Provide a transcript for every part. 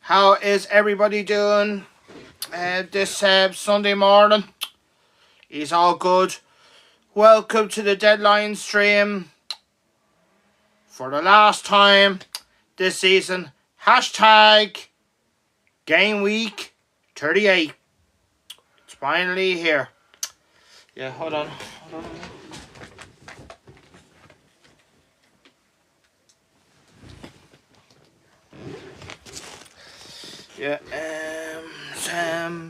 How is everybody doing this Sunday morning? Is all good. Welcome to the deadline stream for the last time this season. Hashtag game week 38. It's finally here. Yeah, hold on. Yeah,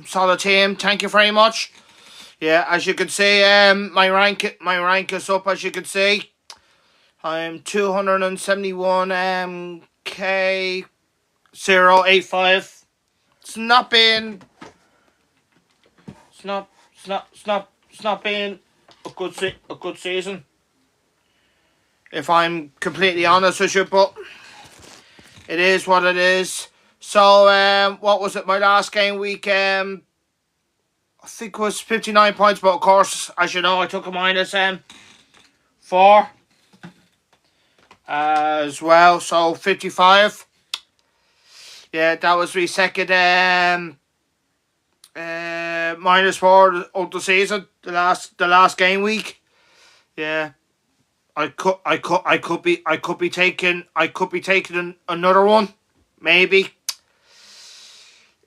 solid team. Thank you very much. Yeah, as you can see, my rank is up. As you can see, I'm 271 K 085. It's not been. It's not been a good season. If I'm completely honest with you, but it is what it is. So, what was it? My last game week, I think it was 59 points, but of course, as you know, I took a minus 4 as well, so 55. Yeah, that was my second minus 4 of the season. The last game week. Yeah, I could be taking another one, maybe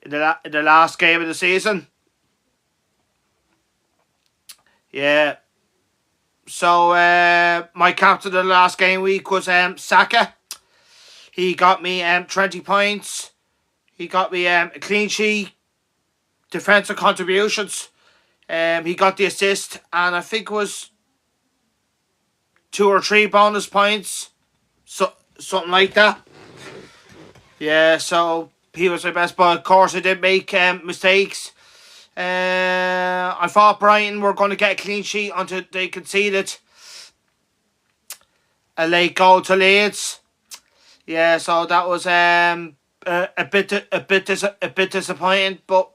in the last game of the season. Yeah. So my captain of the last game week was Saka. He got me 20 points. He got me a clean sheet, defensive contributions. He got the assist, and I think it was 2 or 3 bonus points, so something like that. Yeah, so he was my best, but of course I did make mistakes. I thought Brighton were going to get a clean sheet until they conceded a late goal to Leeds. Yeah, so that was a bit disappointing, but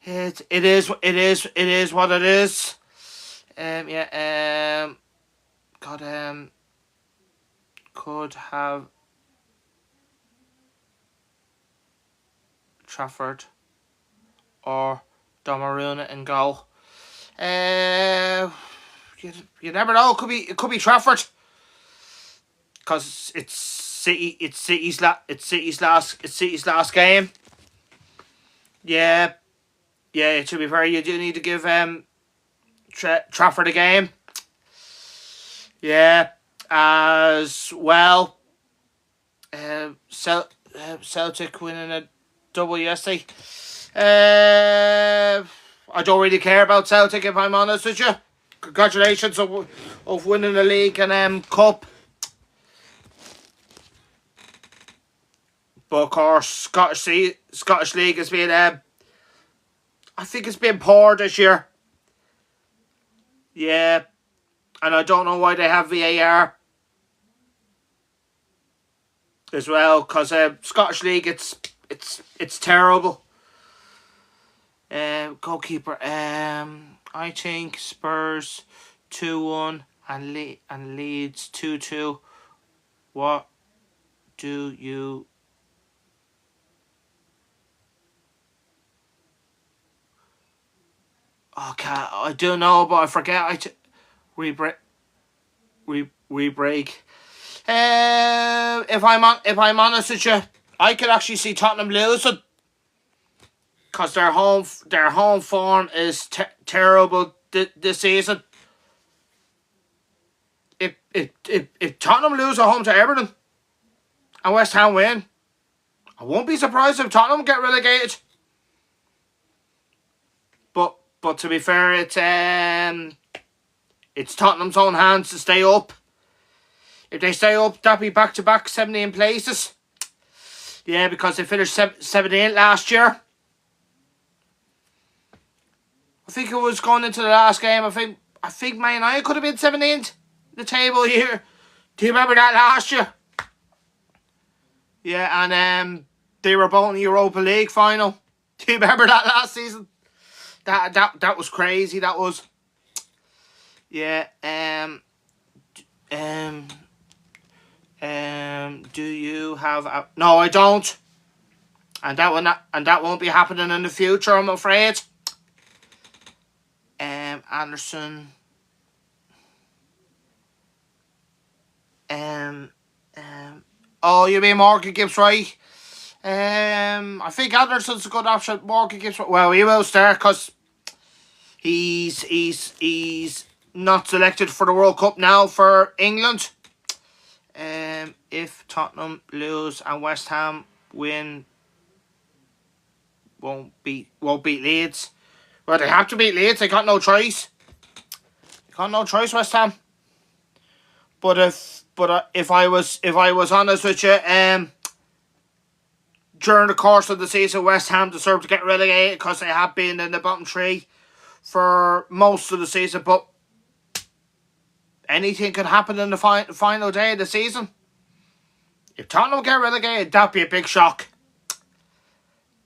it is what it is. Could have Trafford or Donnarumma in goal. You never know. It could be Trafford, because it's City's last game. Yeah, to be fair, you do need to give Trafford a game. Yeah, as well. Celtic winning a double yesterday. I don't really care about Celtic, if I'm honest with you. Congratulations of winning the league and cup. But of course, Scottish League has been I think it's been poor this year. Yeah, and I don't know why they have VAR as well, because Scottish League it's terrible. Goalkeeper. I think Spurs 2-1 and Leeds 2-2. What do you? Okay, I do know, but I forget. We break. If I'm honest with you, I could actually see Tottenham losing, because their home form is terrible this season. If Tottenham lose at home to Everton and West Ham win, I won't be surprised if Tottenham get relegated. But to be fair, it's Tottenham's own hands to stay up. If they stay up, that'll be back-to-back 17 places. Yeah, because they finished 78 last year. I think it was going into the last game. I think Man United could have been 17th the table here. Do you remember that last year? Yeah, and they were both in the Europa League final. Do you remember that last season? That was crazy. That was. Yeah. Do you have a... No, I don't. and that won't be happening in the future, I'm afraid. Anderson. Oh, you mean Morgan Gibbs White? I think Anderson's a good option. Morgan Gibbs White. Well, he will start because he's not selected for the World Cup now for England. If Tottenham lose and West Ham win, won't beat Leeds. Well, they have to beat Leeds. They got no choice. West Ham. But if I was honest with you, during the course of the season, West Ham deserve to get relegated because they have been in the bottom three for most of the season. But anything could happen in the final day of the season. If Tottenham get relegated, that'd be a big shock.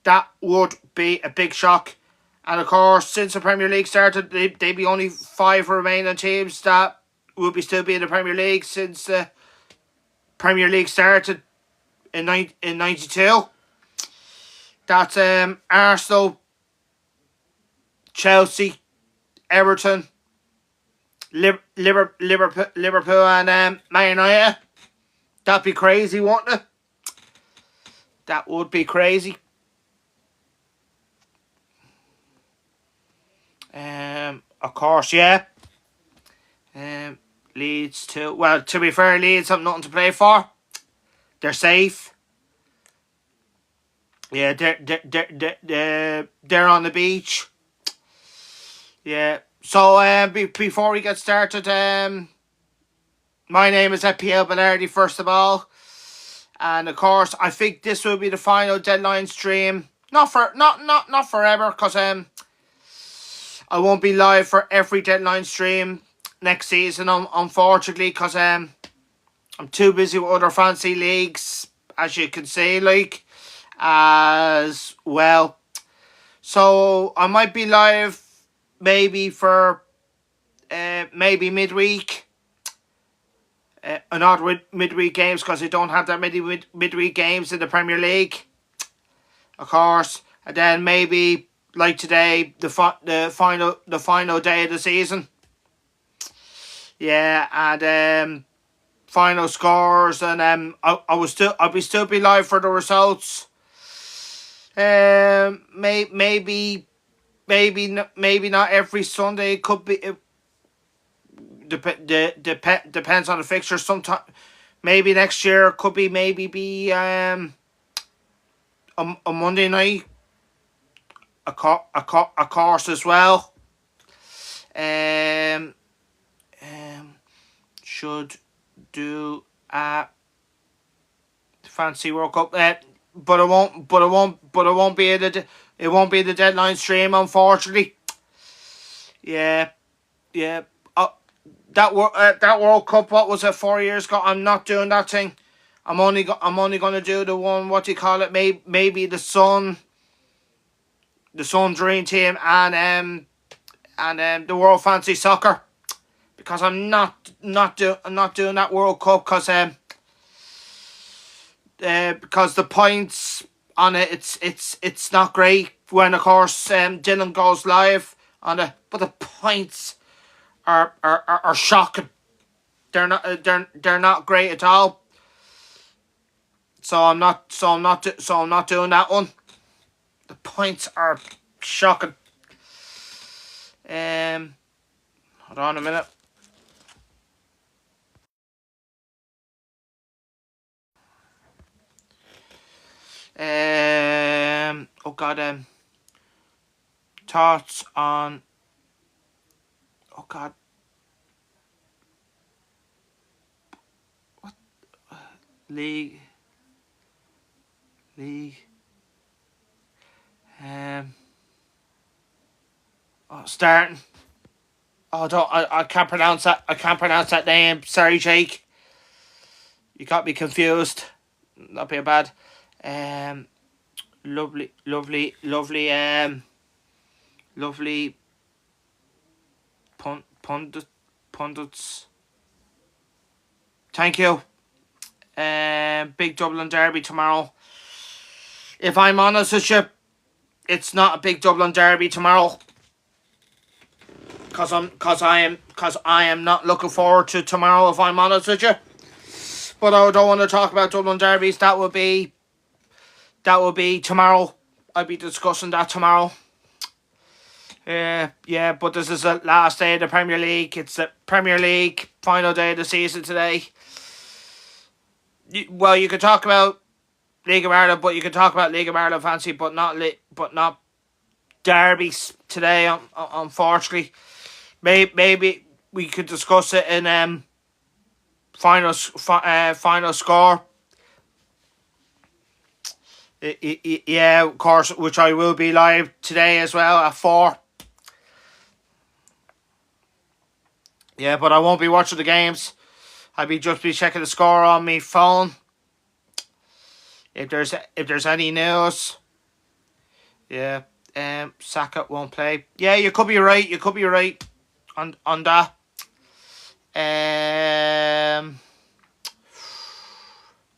That would be a big shock. And of course, since the Premier League started, they'd be only 5 remaining teams that will still be in the Premier League since the Premier League started in 92. That's Arsenal, Chelsea, Everton, Liverpool and Man United. That'd be crazy, wouldn't it? That would be crazy. Of course, yeah. Leeds too. Well, to be fair, Leeds have nothing to play for. They're safe. Yeah, they're on the beach. Yeah. So before we get started, my name is FPL Ballardi, first of all, and of course, I think this will be the final deadline stream. Not forever, because I won't be live for every deadline stream next season, unfortunately, because I'm too busy with other fantasy leagues, as you can see, like, as well. So I might be live maybe for maybe midweek. Not with midweek games, because I don't have that many midweek games in the Premier League, of course. And then maybe like today, the final day of the season. Yeah, and final scores, and I'll still be live for the results. Maybe not every Sunday. It could be. Depends on the fixture. Sometime, maybe next year could be a Monday night, a course as well. Should do a fancy World Cup. But it won't be the deadline stream, unfortunately. Yeah. That World Cup, what was it, 4 years ago? I'm not doing that thing. I'm only gonna do the one, what do you call it? Maybe the Sun Dream Team and the World Fantasy Soccer, because I'm not doing that World Cup because the points on it, it's not great when, of course, Dylan goes live on it, but the points are shocking. They're not great at all. So I'm not doing that one. The points are shocking. Hold on a minute. Oh God. Thoughts on. Oh God. What? League. Starting. Oh, I can't pronounce that. I can't pronounce that name. Sorry, Jake. You got me confused. Not be bad. Lovely. Pundits. Thank you. Big Dublin derby tomorrow. If I'm honest with you, it's not a big Dublin derby tomorrow. Cause I am not looking forward to tomorrow, if I'm honest with you. But I don't want to talk about Dublin derbies. That would be tomorrow. I'll be discussing that tomorrow. Yeah, but this is the last day of the Premier League. It's the Premier League final day of the season today. Well, you could talk about League of Ireland, but you could talk about League of Ireland fancy, but not derbies today. Unfortunately, maybe we could discuss it in final score. Yeah, of course, which I will be live today as well at 4. Yeah, but I won't be watching the games. I'll just be checking the score on my phone. If there's any news. Yeah. Saka won't play. Yeah, you could be right. You could be right on that.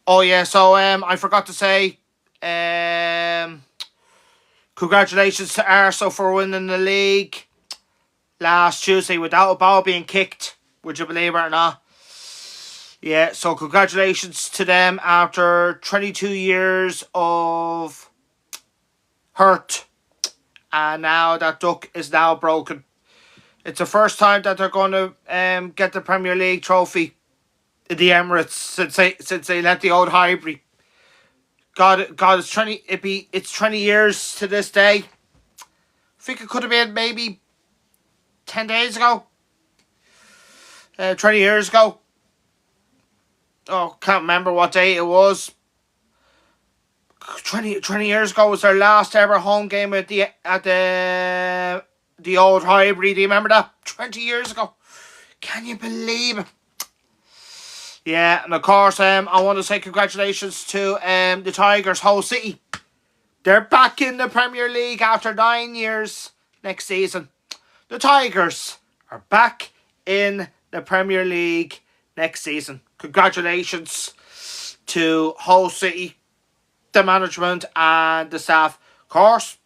Oh yeah, so I forgot to say congratulations to Arsenal for winning the league last Tuesday without a ball being kicked. Would you believe it or not? Yeah, so congratulations to them after 22 years of hurt. And now that duck is now broken. It's the first time that they're going to get the Premier League trophy in the Emirates since they let the old Highbury. God, it's 20 years to this day. I think it could have been maybe 10 days ago. 20 years ago. Oh, can't remember what day it was. 20 years ago was their last ever home game at the old Highbury. Do you remember that? 20 years ago. Can you believe it? Yeah, and of course, I want to say congratulations to the Tigers, Hull City. They're back in the Premier League after 9 years next season. The Tigers are back in the Premier League next season. Congratulations to Hull City, the management and the staff. Of course,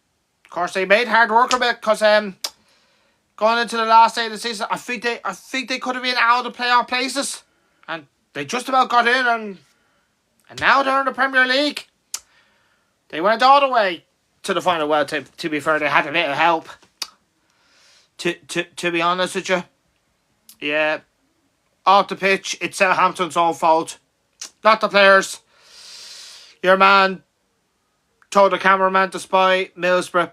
they made hard work of it because going into the last day of the season, I think they could have been out of the playoff places, and they just about got in, and now they're in the Premier League. They went all the way to the final. Well, to be fair, they had a little help. To be honest with you, yeah, off the pitch, it's Southampton's own fault, not the players. Your man told the cameraman to spy Middlesbrough,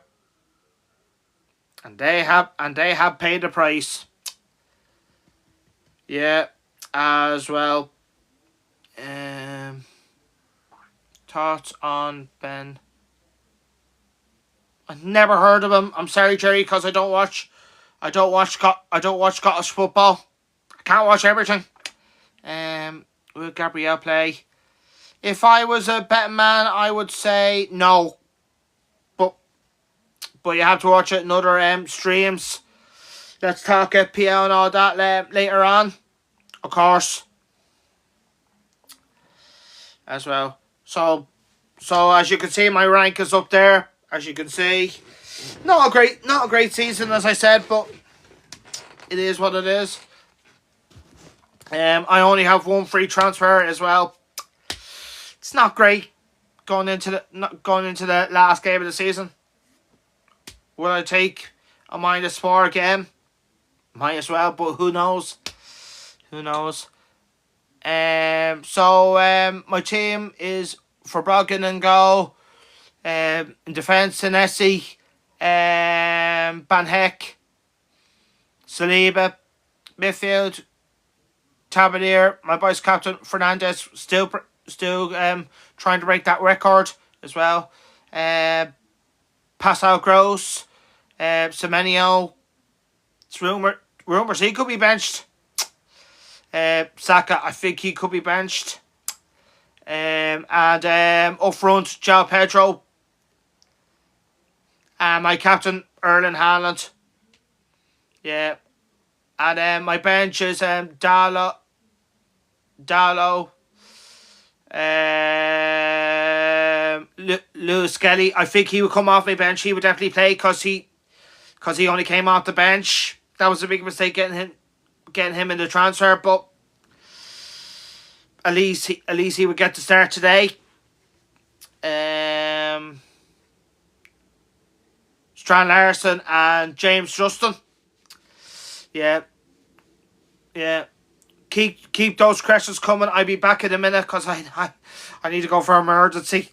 and they have paid the price. Yeah, as well. Thoughts on Ben? I've never heard of him. I'm sorry, Jerry, because I don't watch Scottish football. I can't watch everything. Will Gabriel play? If I was a betting man, I would say no. But you have to watch it in other streams. Let's talk FPL and all that later on, of course, as well. So as you can see, my rank is up there. As you can see, not a great season, as I said, but it is what it is. I only have one free transfer as well. It's not great going into the last game of the season. Will I take a -4 again? Might as well, but who knows? Who knows? My team is for Brogdon and goal. In defence, Senesi, Van Heck, Saliba, midfield, Tavernier, my vice captain Fernandez, still trying to break that record as well. Pascal Gross, Semenyo. It's rumours he could be benched. Saka, I think he could be benched. And up front, João Pedro. And my captain, Erling Haaland. Yeah. And my bench is Dalot. Lewis Skelly. I think he would come off my bench. He would definitely play because he only came off the bench. That was a big mistake getting him in the transfer, but at least he would get to start today. Strand Larson and James Justin. Yeah. Keep those questions coming. I'll be back in a minute because I need to go for emergency.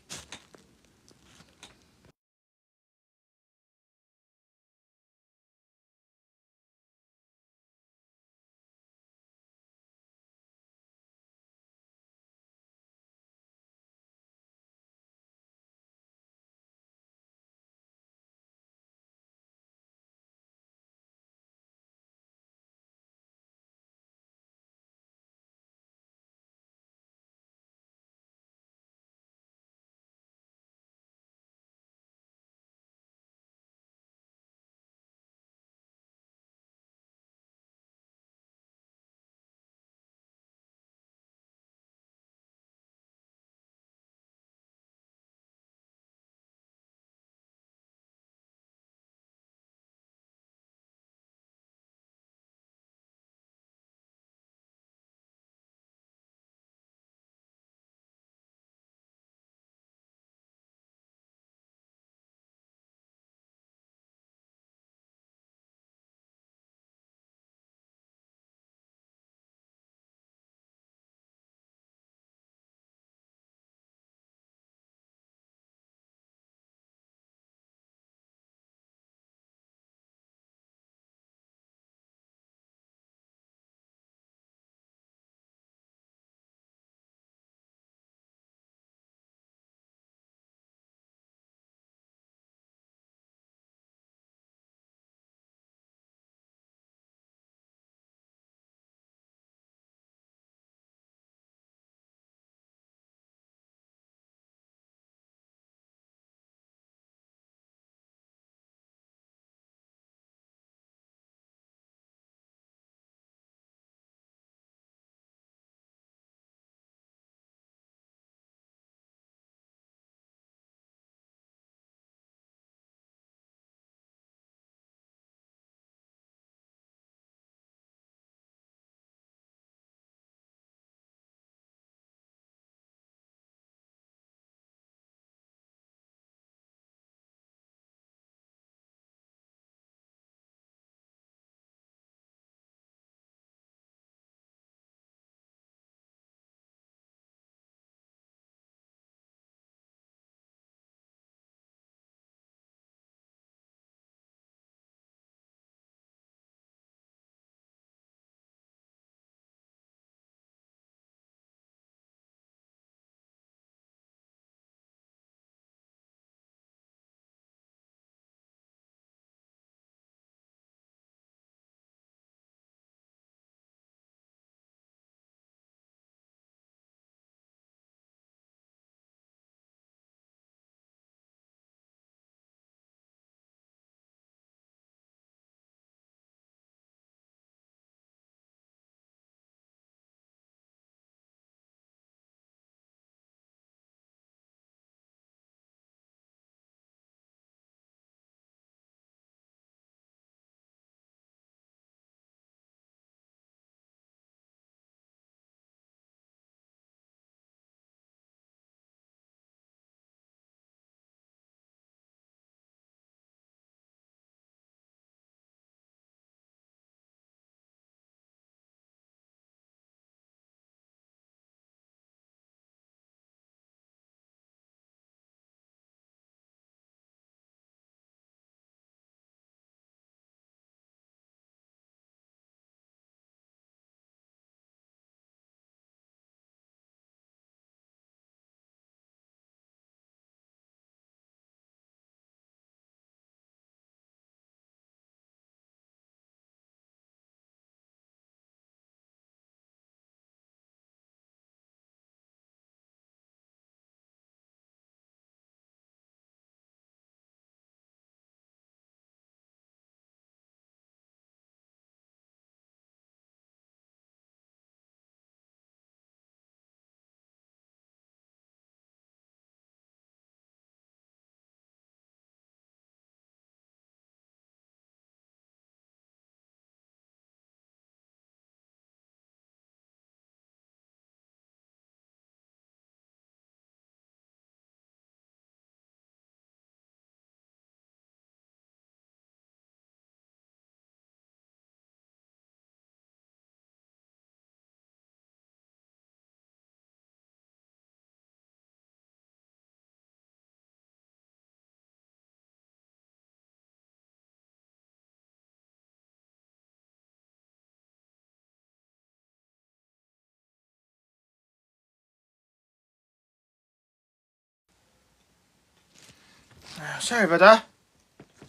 Sorry about that.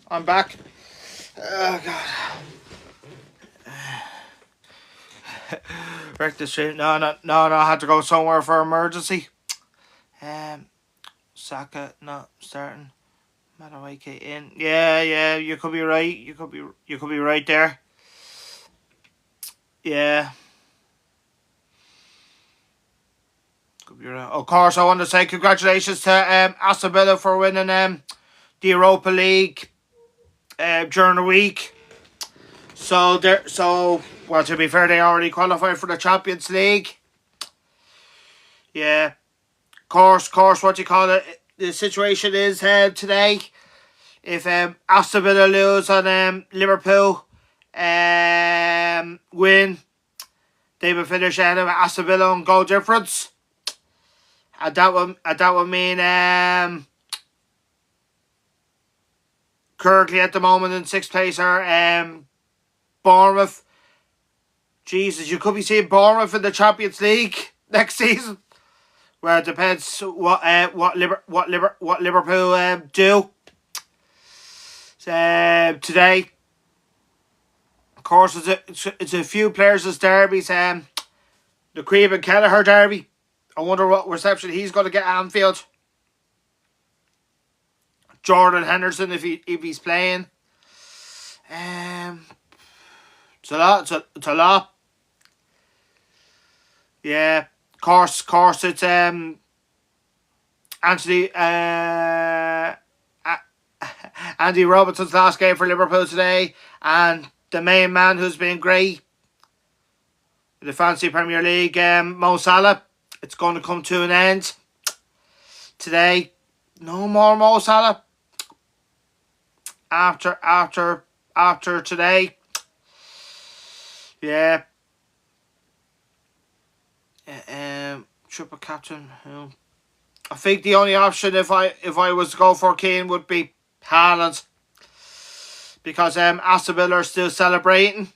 I'm back. Oh god. Wrecked the stream. No. I had to go somewhere for emergency. Saka not starting. Madueke in. Yeah. You could be right. You could be right there. Yeah. Could be right. Of course, I want to say congratulations to Aston Villa for winning the Europa League during the week. So well, to be fair, they already qualified for the Champions League. Yeah. Course, what you call it? The situation is today. If Aston Villa lose and Liverpool win, they will finish ahead of Aston Villa on goal difference. And that would mean currently at the moment in sixth place are Bournemouth. Jesus, you could be seeing Bournemouth in the Champions League next season. Well, it depends what Liverpool do today. Of course, it's a few players' derbies. The Creed and Kelleher derby. I wonder what reception he's going to get at Anfield. Jordan Henderson, if he's playing. It's a lot. It's a lot. Yeah. Course, it's Anthony Andy Robertson's last game for Liverpool today, and the main man who's been great in the fancy Premier League, Mo Salah. It's going to come to an end today. No more Mo Salah after today. Yeah. Triple captain. I think the only option if I was to go for Keane would be Haaland, because Aston Villa are still celebrating.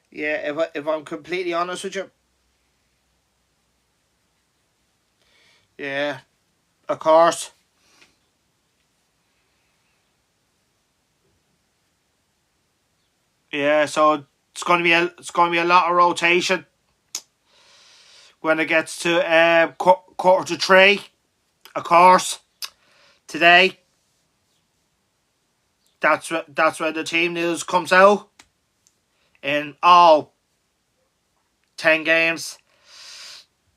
Yeah, if I'm completely honest with you. Yeah, of course. Yeah, so it's going to be a lot of rotation when it gets to quarter to three. Of course, today. That's when the team news comes out in all 10 games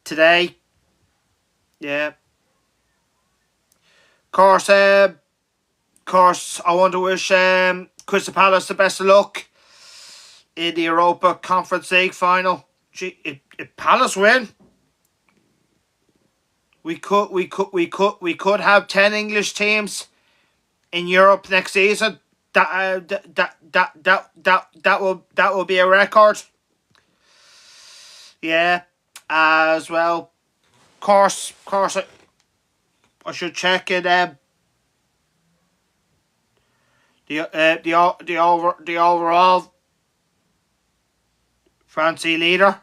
today. Yeah. Course, I want to wish Crystal Palace the best of luck in the Europa Conference League final. Gee, if Palace win, we could have 10 English teams in Europe next season. That will be a record. Yeah, as well. Course, I should check it. The overall fancy leader.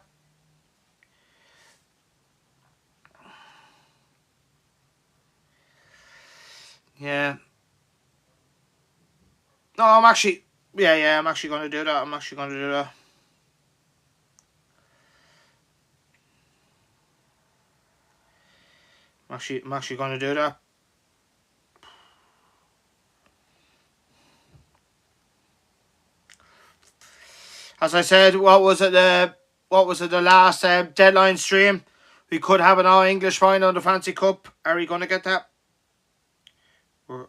Yeah. No, I'm actually. Yeah. I'm actually going to do that. I'm actually going to do that. As I said, what was it the last deadline stream? We could have an all English final in the Fancy Cup. Are we going to get that? We're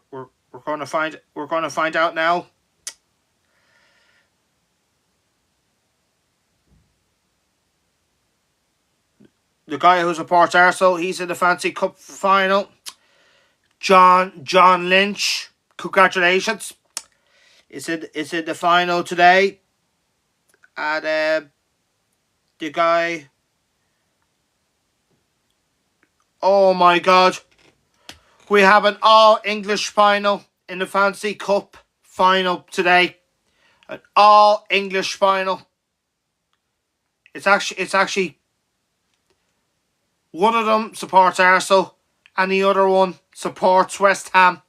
going to find out now. The guy who supports Arsenal, he's in the Fancy Cup final. John Lynch, congratulations. It's in the final today. And the guy. Oh my God. We have an all English final in the Fancy Cup final today. An all English final. It's actually one of them supports Arsenal and the other one supports West Ham.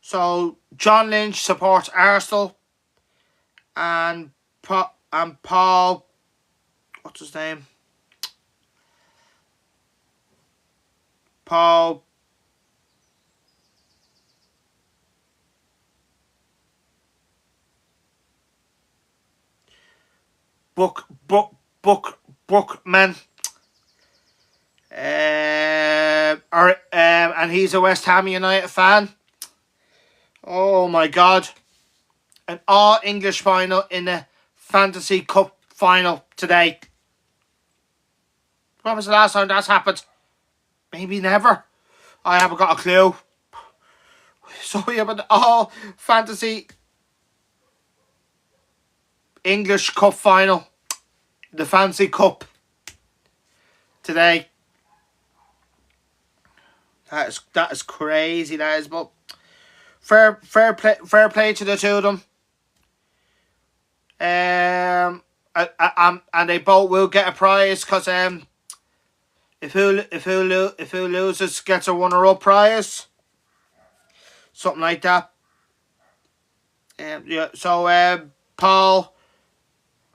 So John Lynch supports Arsenal, and Paul, what's his name? Paul Bookman. And he's a West Ham United fan. Oh my God. An all English final in the Fantasy Cup final today. When was the last time that's happened? Maybe never. I haven't got a clue. So we have an all Fantasy English Cup final. The Fantasy Cup today. That is crazy. That is, but fair play to the two of them. And they both will get a prize, because if who loses gets a runner-up prize, something like that. Yeah. So Paul,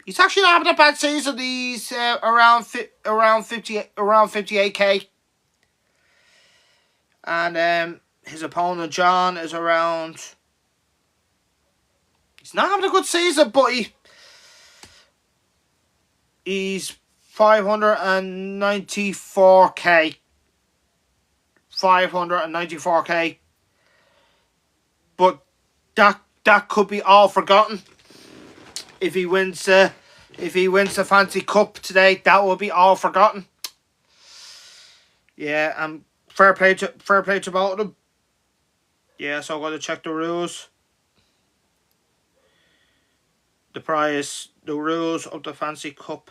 he's actually not having a bad season. He's around 58k, and his opponent John is around. He's not having a good season, but he's 594k. 594k. But that could be all forgotten if he wins the Fantasy Cup today. That will be all forgotten. Yeah, fair play to both of them. Yeah, so I'm going to check the rules. The prize, the rules of the Fantasy Cup.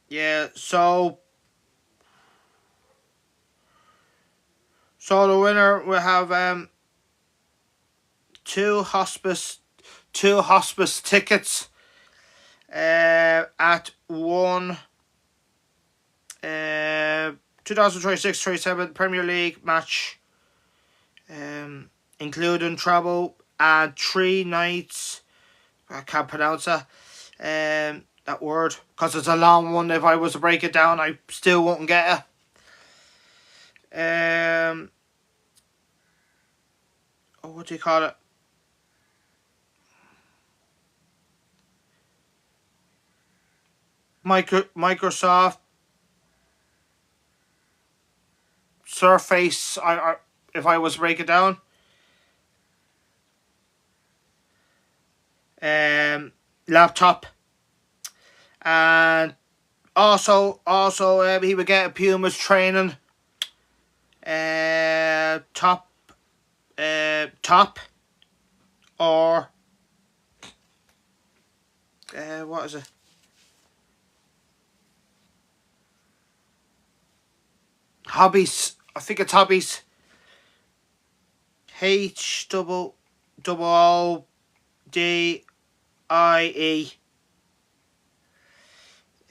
Yeah, so the winner will have two hospice tickets at one 2026-27 Premier League match, including travel and 3 nights. I can't pronounce that word, because it's a long one. If I was to break it down, I still wouldn't get it. What do you call it? Microsoft Surface. If I was to break it down, laptop, and also he would get a Puma's training top or what is it? Hobbies. I think it's Hobbies. HOODIE.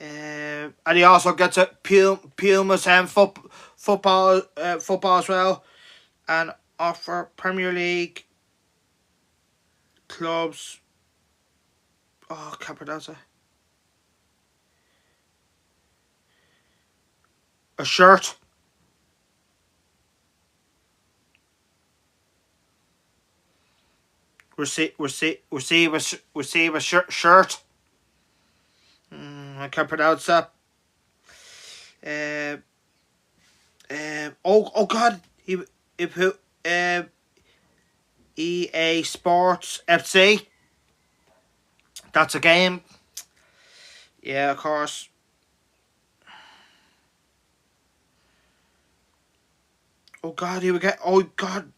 And he also gets a Pumas and football as well, and offer Premier League clubs. Oh, I can't pronounce it. A shirt. Receive a shirt. I can't pronounce that. Oh God, EA Sports FC. That's a game. Yeah, of course. Oh God, he would get. Oh God,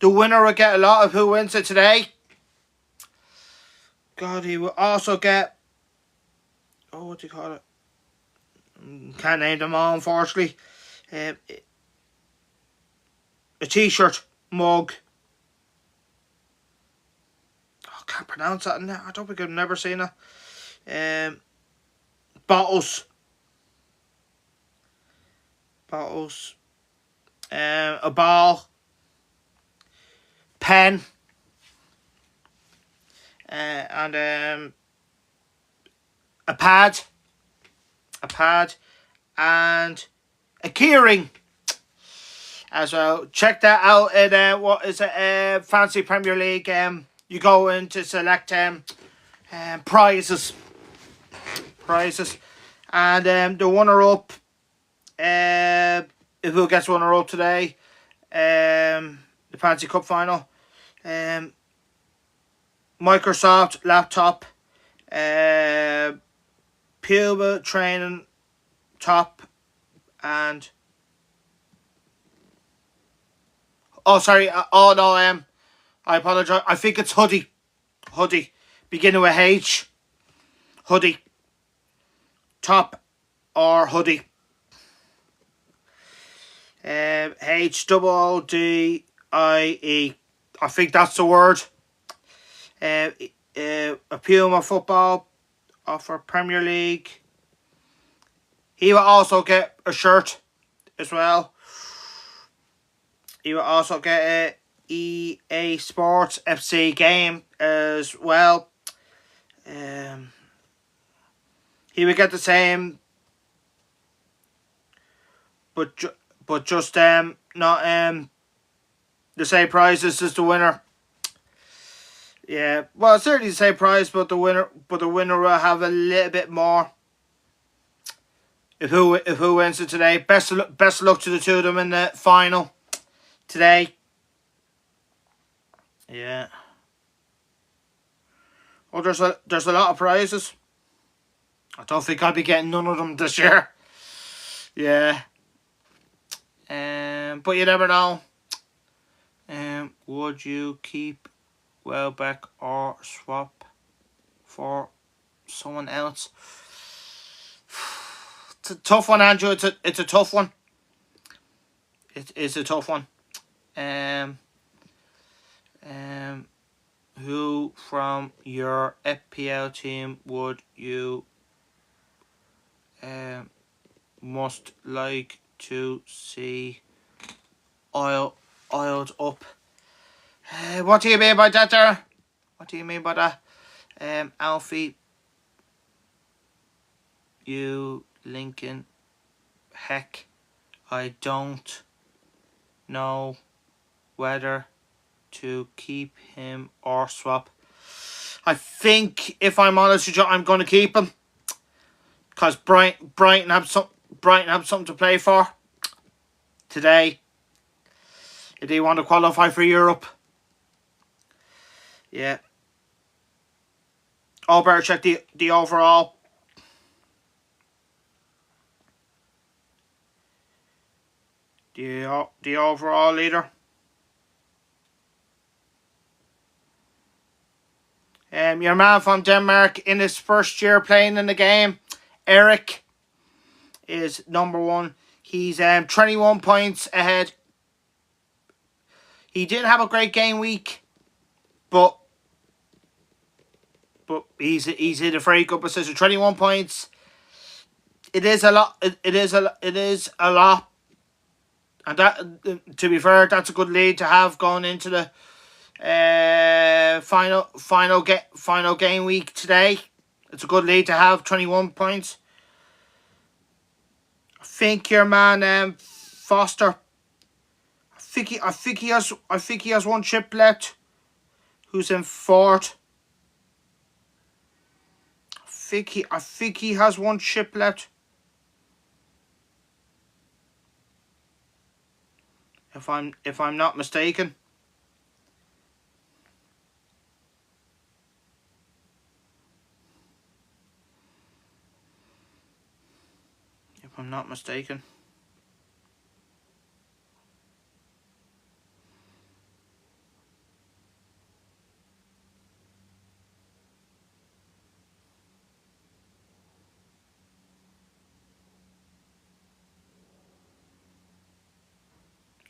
the winner will get a lot of who wins it today. God, he will also get. Oh, what do you call it? Can't name them all, unfortunately. A T-shirt, mug. Oh, I can't pronounce that. No, I don't think I've never seen it. Bottles. bottles, a ball, pen, and a pad, and a keyring as well. Check that out at what is it? Fantasy Premier League. You go in to select prizes, and the runner up. Who gets runner up today? The Fantasy Cup final. Microsoft laptop. Puma training top, and sorry, I apologize. I think it's hoodie, beginning with H, hoodie, top or hoodie. HOODIE. I think that's the word. A Puma football offer Premier League. He will also get a shirt as well. He will also get a EA Sports FC game as well. He will get the same, but just not the same prizes as the winner. Yeah, well, it's certainly the same prize, but the winner will have a little bit more. If who wins it today, best of luck to the two of them in the final today. Yeah. Well, there's a lot of prizes. I don't think I'll be getting none of them this year. Yeah. But you never know. Would you keep Welbeck or swap for someone else? It's a tough one, Andrew. It's a tough one. It is a tough one. Who from your FPL team would you most like to see oiled up? What do you mean by that, there? What do you mean by that? Alfie, you Lincoln, heck, I don't know whether to keep him or swap. I think, if I'm honest with you, I'm going to keep him, because Brighton have something to play for today if they want to qualify for Europe. Yeah. Oh, better check the overall. The overall leader. Your man from Denmark in his first year playing in the game, Eric, is number one. He's 21 points ahead. He didn't have a great game week, but he's in a very good position. 21 points. It is a lot. It is a lot. And that, to be fair, that's a good lead to have going into the final game week today. It's a good lead to have, 21 points. I think your man Foster. I think he has one chip left. Who's in fourth? I think he has one chip left. If I'm not mistaken. If I'm not mistaken.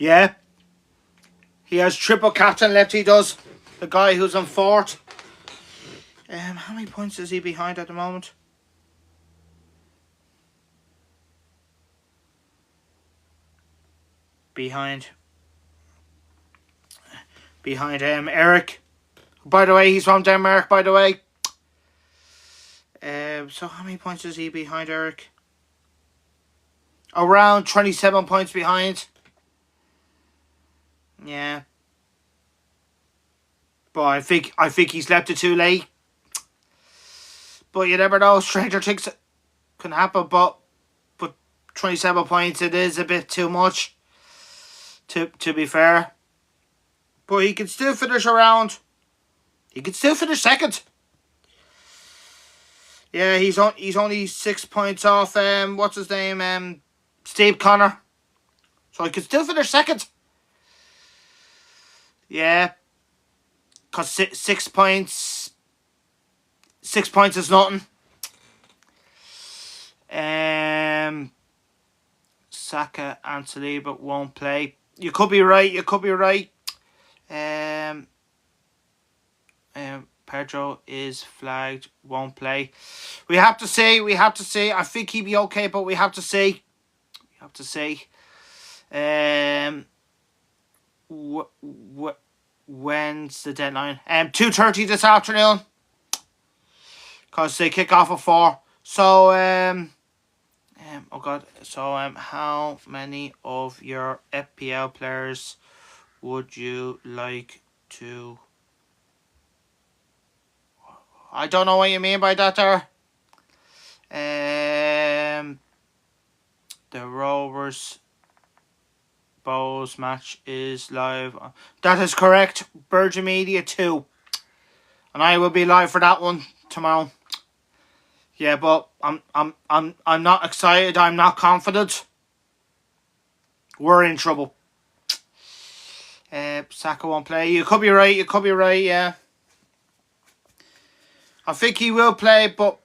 Yeah. He has triple captain left, he does. The guy who's on fourth. How many points is he behind at the moment? behind Eric. By the way, he's from Denmark, by the way. So how many points is he behind Eric? Around 27 points behind. Yeah. But I think he slept it too late. But you never know, stranger things can happen, but 27 points, it is a bit too much, to be fair. But he can still finish around. He can still finish second. Yeah, he's only 6 points off, what's his name, Steve Connor. So he can still finish second. Yeah. Because 6 points... 6 points is nothing. Saka and Saliba won't play. You could be right. Pedro is flagged, won't play. We have to see. I think he'd be okay, but we have to see. When's the deadline? 2:30 this afternoon. Because they kick off at 4. So, oh God. So, how many of your FPL players would you like to... I don't know what you mean by that there. The Rovers Bowls match is live. That is correct. Virgin Media 2. And I will be live for that one tomorrow. Yeah, but I'm not excited. I'm not confident. We're in trouble. Saka won't play. You could be right. Yeah. I think he will play, but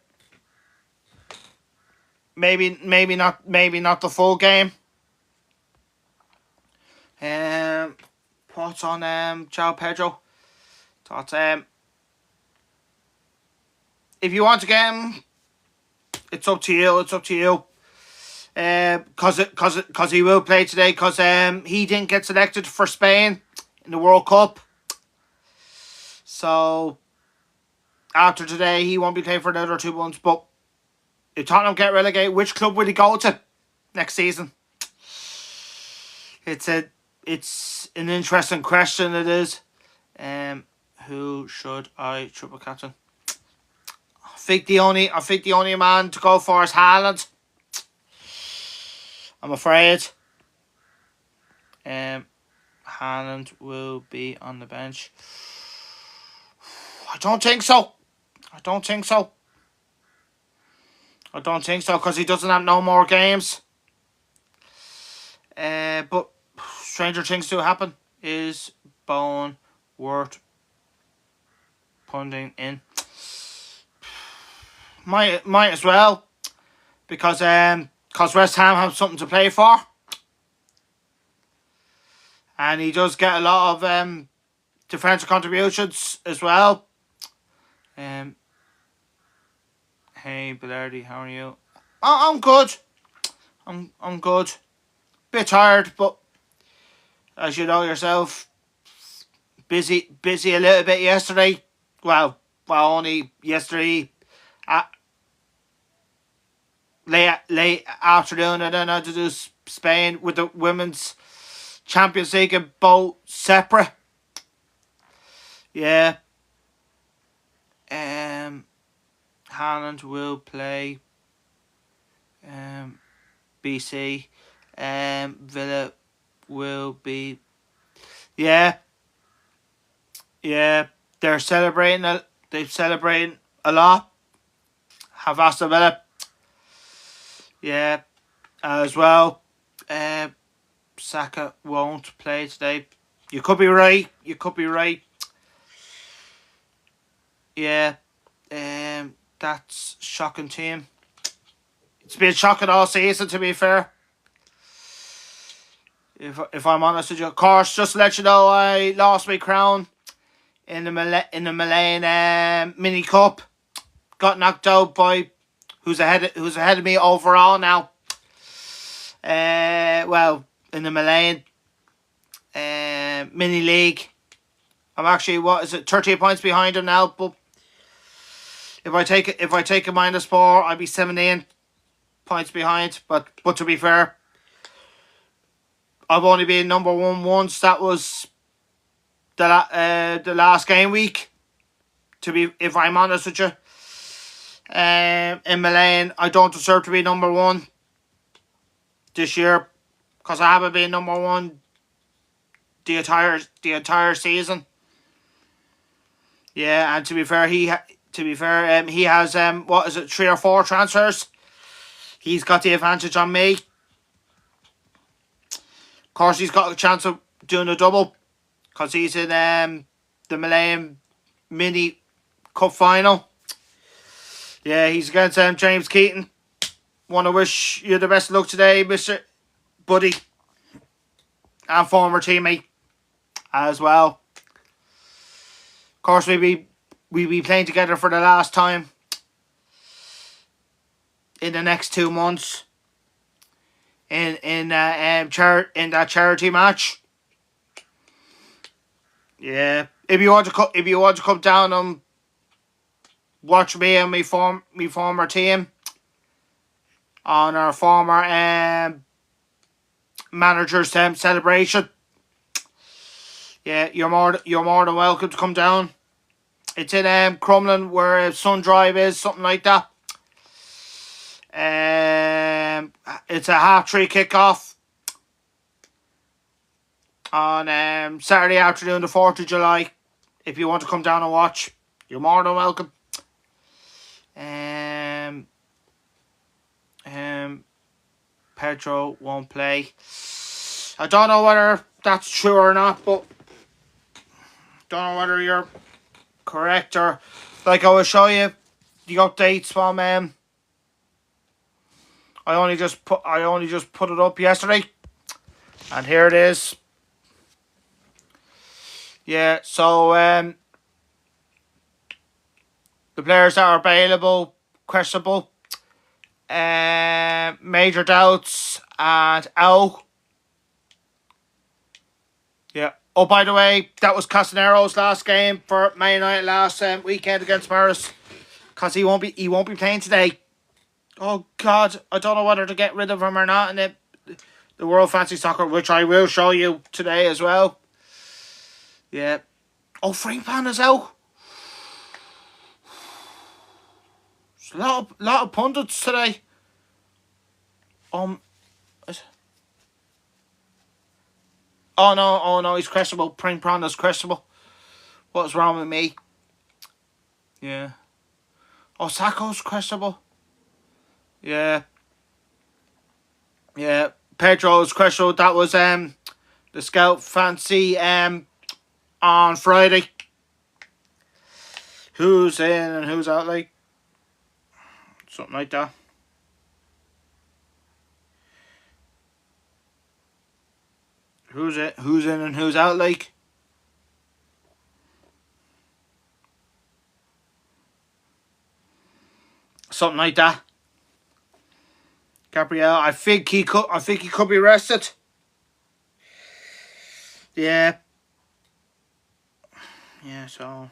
maybe not the full game. Thoughts on João Pedro? Thoughts if you want to get him, it's up to you. Cause he will play today. Cause he didn't get selected for Spain in the World Cup. So after today, he won't be playing for another 2 months. But if Tottenham get relegated, which club will he go to next season? It's an interesting question. It is. Who should I triple captain? I think the only man to go for is Haaland. I'm afraid. Haaland will be on the bench. I don't think so because he doesn't have no more games. But stranger things do happen. Is Bowen worth putting in? Might as well, because West Ham have something to play for, and he does get a lot of defensive contributions as well. Hey Bilardi, how are you? I'm good. I'm good. Bit tired, but as you know yourself, busy a little bit yesterday. Well, only yesterday. Late afternoon, and then I had to do Spain with the Women's Champions League in both separate. Yeah. Haaland will play. BC. Villa will be. Yeah. They're celebrating. They're celebrating a lot. Have Aston Villa. Yeah, as well. Saka won't play today. You could be right. Yeah. That's shocking team. It's been shocking all season, to be fair. If I'm honest with you, of course, just to let you know, I lost my crown in the Milan Mini Cup. Got knocked out by who's ahead of me overall now. Well, in the Milan, mini league. I'm actually 38 points behind him now. But if I take a -4, I'd be 17 points behind. But to be fair, I've only been number one once. That was the last game week. If I'm honest with you, in Milan, I don't deserve to be number one this year because I haven't been number one the entire season. Yeah, and to be fair, he has 3 or 4 transfers. He's got the advantage on me. Of course, he's got a chance of doing a double because he's in the Milan Mini Cup final. Yeah, he's against James Keaton. Want to wish you the best of luck today, Mr. Buddy, and former teammate as well. Of course, we be playing together for the last time in the next 2 months in that charity match. Yeah, if you want to come down and watch me and me former team on our former manager's celebration. Yeah, you're more than welcome to come down. It's in Crumlin where Sun Drive is, something like that. It's a 3:30 kickoff on Saturday afternoon, the 4th of July. If you want to come down and watch, you're more than welcome. Pedro won't play. I don't know whether that's true or not, but don't know whether you're correct or like I will show you the updates from I only just put it up yesterday, and here it is. Yeah, so the players that are available, questionable, Major Doubts and L. Yeah. Oh, by the way, that was Castanero's last game for Man United last weekend against Paris, because he won't be playing today. Oh God, I don't know whether to get rid of him or not in the World Fantasy Soccer, which I will show you today as well. Yeah. Oh, Frimpong is out. There's a lot of pundits today. Oh no, he's questionable. Frimpong is questionable. What's wrong with me? Yeah. Oh, Sacco's questionable. Yeah. Yeah. Pedro's questionable. That was the Scout Fancy on Friday. Who's in and who's out, like something like that. Who's in and who's out, like something like that. Gabriel, I think he could be rested. Yeah. Yeah, so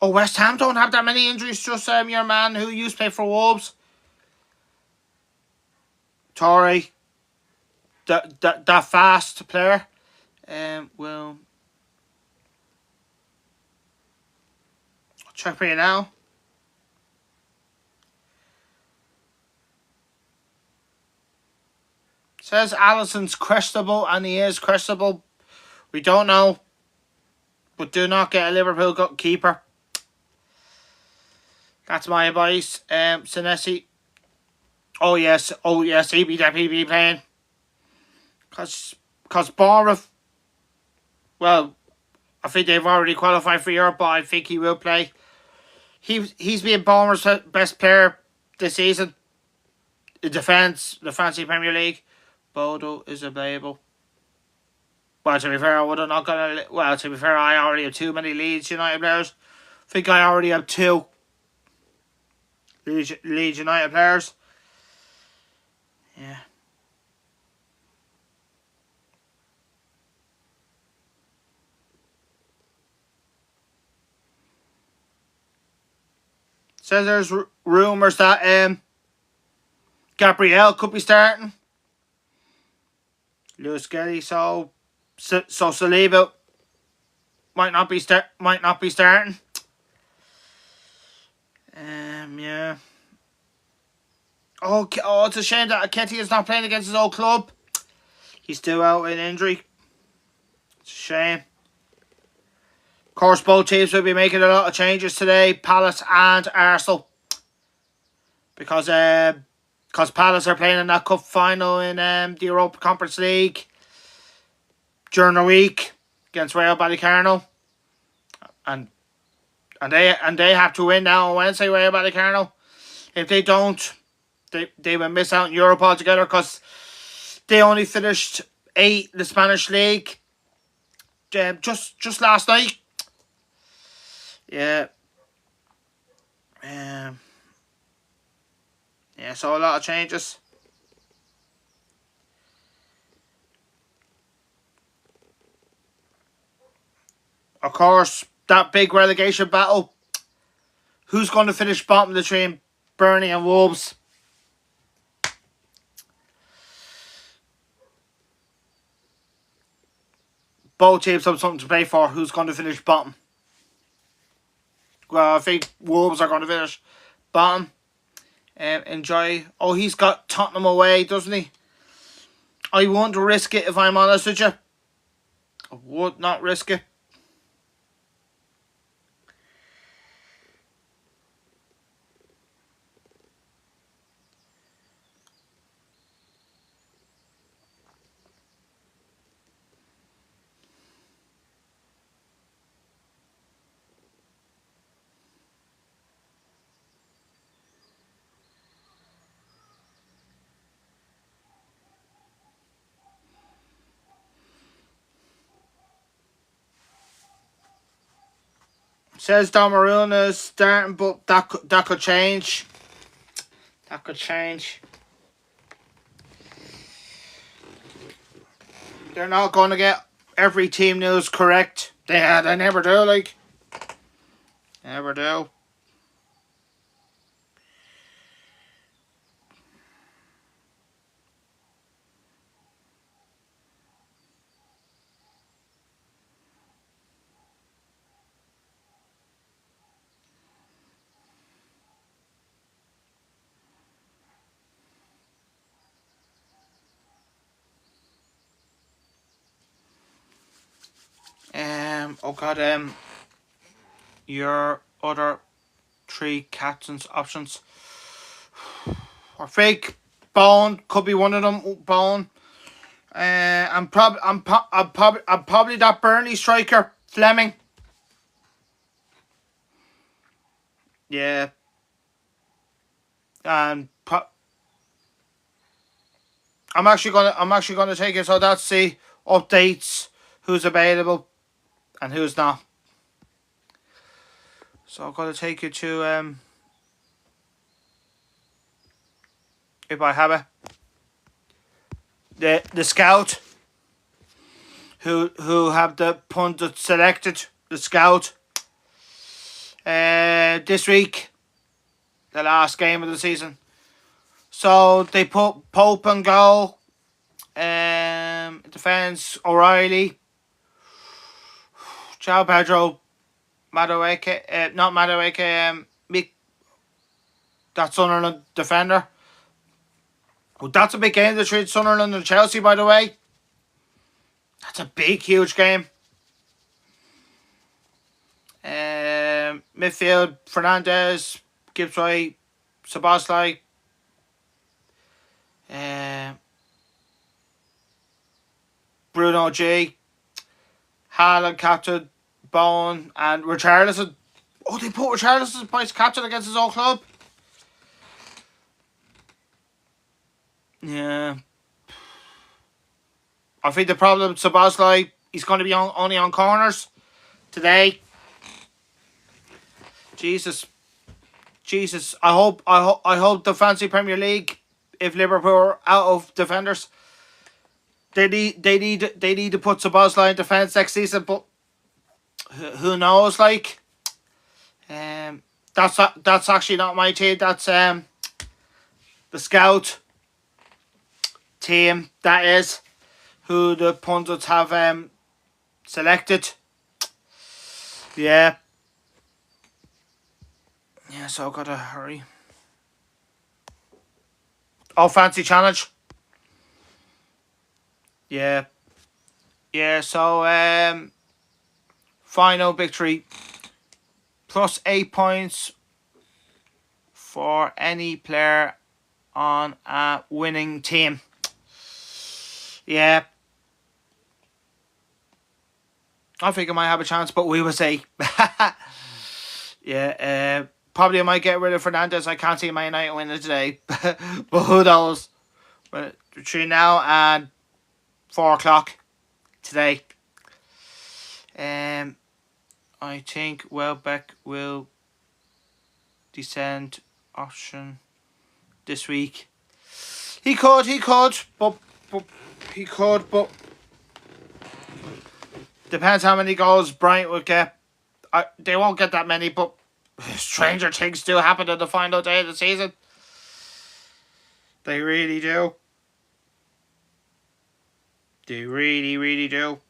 oh, West Ham don't have that many injuries, just your man who used to play for Wolves. Torre. That fast player. Well, I'll check for you now. Says Alisson's questionable, and he is questionable. We don't know. But do not get a Liverpool keeper. That's my advice. Senesi. Oh yes, he be playing. Cause Bournemouth. Well, I think they've already qualified for Europe, but I think he will play. He's been Bournemouth's best player this season. In defence, the Fantasy Premier League. Bodo is available. Well, to be fair, I would have not gonna. Well, to be fair, I already have too many Leeds United players. I think I already have 2. Leeds United players. Yeah. Says there's rumours that Gabriel could be starting. Lewis Kelly, so Saliba might not be starting. Yeah. Oh, it's a shame that Ketty is not playing against his old club. He's still out in injury. It's a shame. Of course, both teams will be making a lot of changes today, Palace and Arsenal, because Palace are playing in that cup final in the Europa Conference League during the week against Rayo Vallecano, and they have to win now on Wednesday. Rayo Vallecano. If they don't, they will miss out on Europe altogether, because they only finished 8th in the Spanish league just last night. Yeah. Yeah, so a lot of changes. Of course, that big relegation battle. Who's going to finish bottom between Burnley and Wolves? Both teams have something to play for. Who's going to finish bottom? Well, I think Wolves are going to finish bottom. Enjoy. Oh, he's got Tottenham away, doesn't he? I won't risk it, if I'm honest with you. I would not risk it. Says Donnarumma is starting, but that could change. That could change. They're not going to get every team news correct. They never do, like. Never do. Oh god, your other 3 captains options. Or fake Bone could be one of them. Bone. I'm probably that Burnley striker, Fleming. Yeah. And I'm actually gonna take it. So that's the updates. Who's available and who's not. So I'm gonna take you to if I have it, the scout who have the pundit selected the scout this week, the last game of the season. So they put Pope in goal, defence O'Reilly, João Pedro, Madueke, not Madueke, Mick, that Sunderland defender. Well, that's a big game between Sunderland and Chelsea, by the way. That's a big, huge game. Midfield, Fernandez, Gibbs-White, Szoboszlai, Bruno G, Haaland captain, Bowen, and Richarlison. Oh, they put Richarlison vice captain against his old club. Yeah. I think the problem with Szoboszlai, he's going to be only on corners today. Jesus. Jesus, I hope the fancy Premier League, if Liverpool are out of defenders, they need to put Szoboszlai in defence next season. But who knows? Like, that's actually not my team. That's the scout team. That is who the pundits have selected. Yeah. Yeah, so I've got to hurry. Oh, fancy challenge. Yeah. Yeah, so final victory. Plus 8 points for any player on a winning team. Yeah. I think I might have a chance, but we will see. Yeah, probably I might get rid of Fernandes. I can't see Man United winning today. But who knows? Between now and 4 o'clock today. I think Welbeck will descend option this week. He could, but depends how many goals Bryant will get. They won't get that many, but stranger things do happen on the final day of the season. They really do. They really, really do.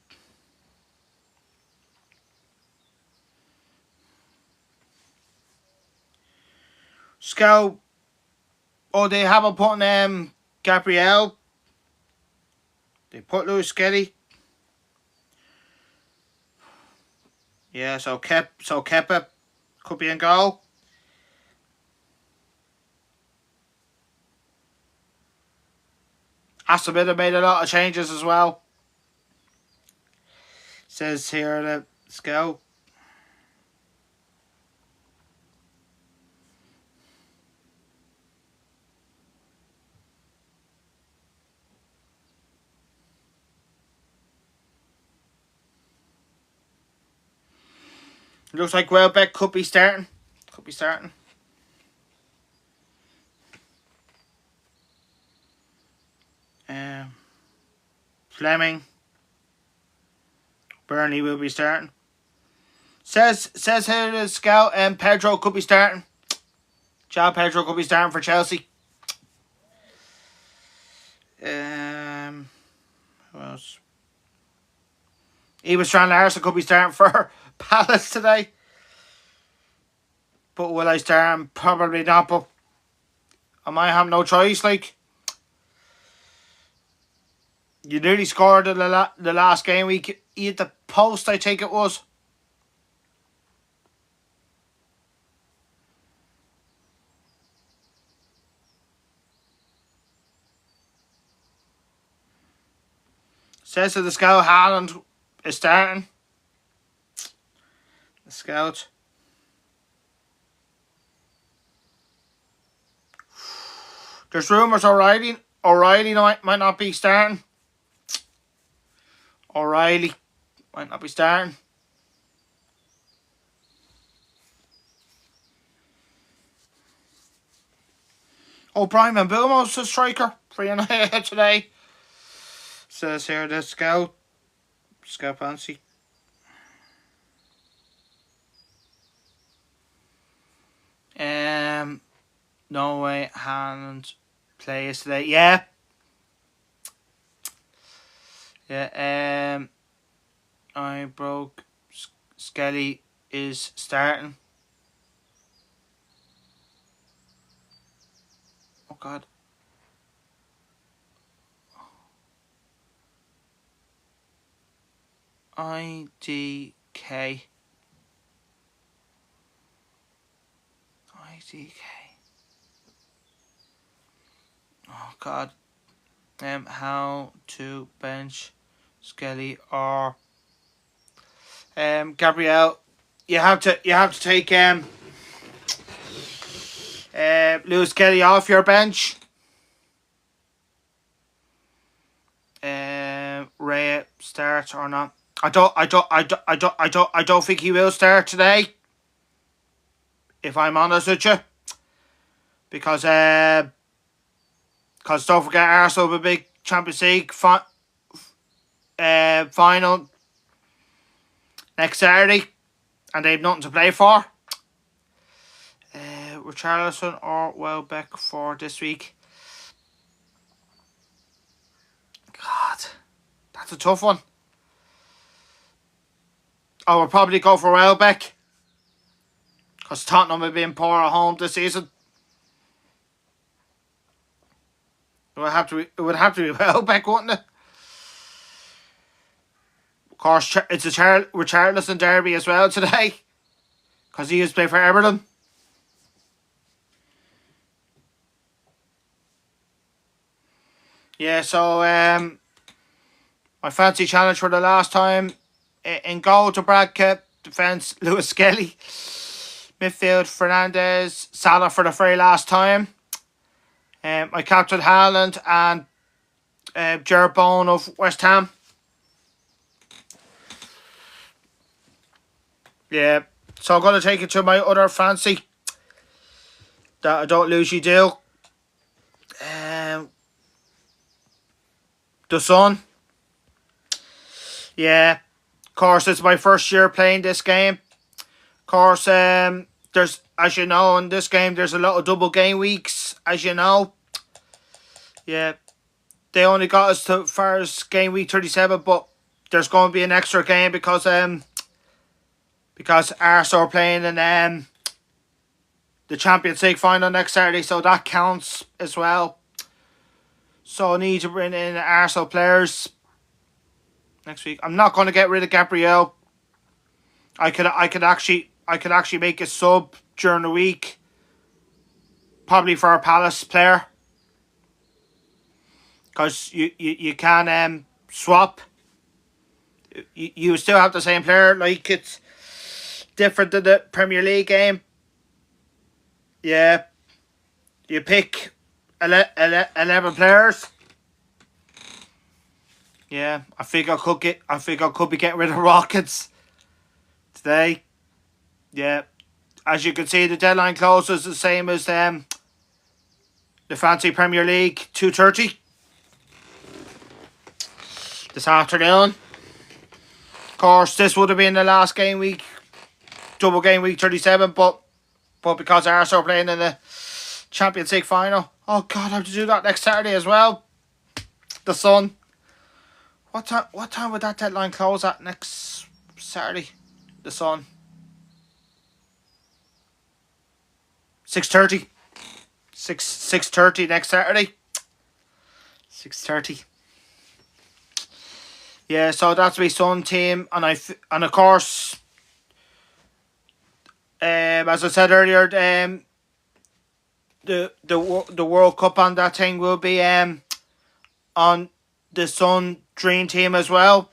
Scout. Oh, they haven't put Gabriel. They put Lewis Skelly. Yeah, so Kepa could be in goal. Aston Villa made a lot of changes as well. Says here, let's go. Looks like Welbeck could be starting. Fleming. Burnley will be starting. Says here the scout Pedro could be starting. João Pedro could be starting for Chelsea. Who else? Even Strand Larson could be starting for Palace today. But will I start him? Probably not, but I might have no choice. Like, you nearly scored in the last game week. You hit the post, I think it was. Says that the scout Haaland is starting. The scout. There's rumours O'Reilly might not be starting. O'Reilly might not be starting. O'Brien and Bilmo's the striker for United today. Says here the scout fancy. No way Haaland plays today. Yeah. I broke. Skelly is starting. Oh God. IDK. Oh God. How to bench Skelly or Gabriel? You have to take Lewis Skelly off your bench. Ray starts or not? I don't think he will start today. If I'm honest with you, because don't forget Arsenal have a big Champions League final next Saturday, and they've nothing to play for. Richarlison or Welbeck for this week. God, that's a tough one. I would probably go for Welbeck, because Tottenham have been poor at home this season. It would have to be Welbeck, wouldn't it? Of course, it's a Richarlison derby as well today, because he used to play for Everton. Yeah, so my fancy challenge for the last time: in goal, Dubravka; defence, Lewis Skelly; midfield, Fernandez; Salah for the very last time. My captain, Haaland, and Jarrod Bowen of West Ham. Yeah, so I'm going to take it to my other fancy that I don't usually do. The Son. Yeah, of course, it's my first year playing this game. Of course, there's, as you know, in this game, there's a lot of double game weeks, as you know. Yeah, they only got us to far as game week 37, but there's going to be an extra game because Arsenal are playing in the Champions League final next Saturday, so that counts as well. So I need to bring in Arsenal players next week. I'm not going to get rid of Gabriel. I could actually make a sub during the week, probably for a Palace player, because you can swap. You still have the same player. Like, it's different than the Premier League game. Yeah, you pick 11 players. Yeah, I think I could be getting rid of Rockets today. Yeah, as you can see, the deadline closes the same as the fancy Premier League, 2:30 this afternoon. Of course, this would have been the last game week, double game week 37, but because Arsenal are playing in the Champions League final. Oh God, I have to do that next Saturday as well. The Sun. What time would that deadline close at next Saturday? The Sun. 6:30. 6:30 next Saturday. 6:30. Yeah, so that's my Sun team, and of course, as I said earlier, the World Cup on that thing will be on the Sun Dream Team as well.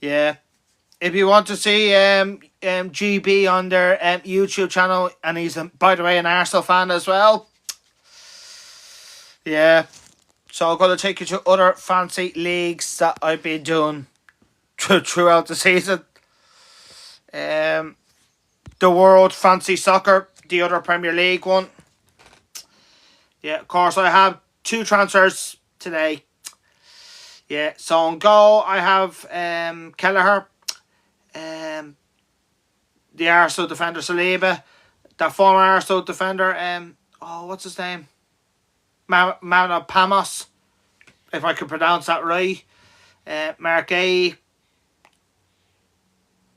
Yeah, if you want to see GB on their YouTube channel, and he's by the way an Arsenal fan as well. Yeah, so I'm going to take you to other fancy leagues that I've been doing throughout the season. The World Fancy Soccer, the other Premier League one. Yeah, of course, I have 2 transfers today. Yeah, so on goal, I have Kelleher, the Arsenal defender Saliba, the former Arsenal defender, what's his name? Mavropanos, if I could pronounce that right. Mark A.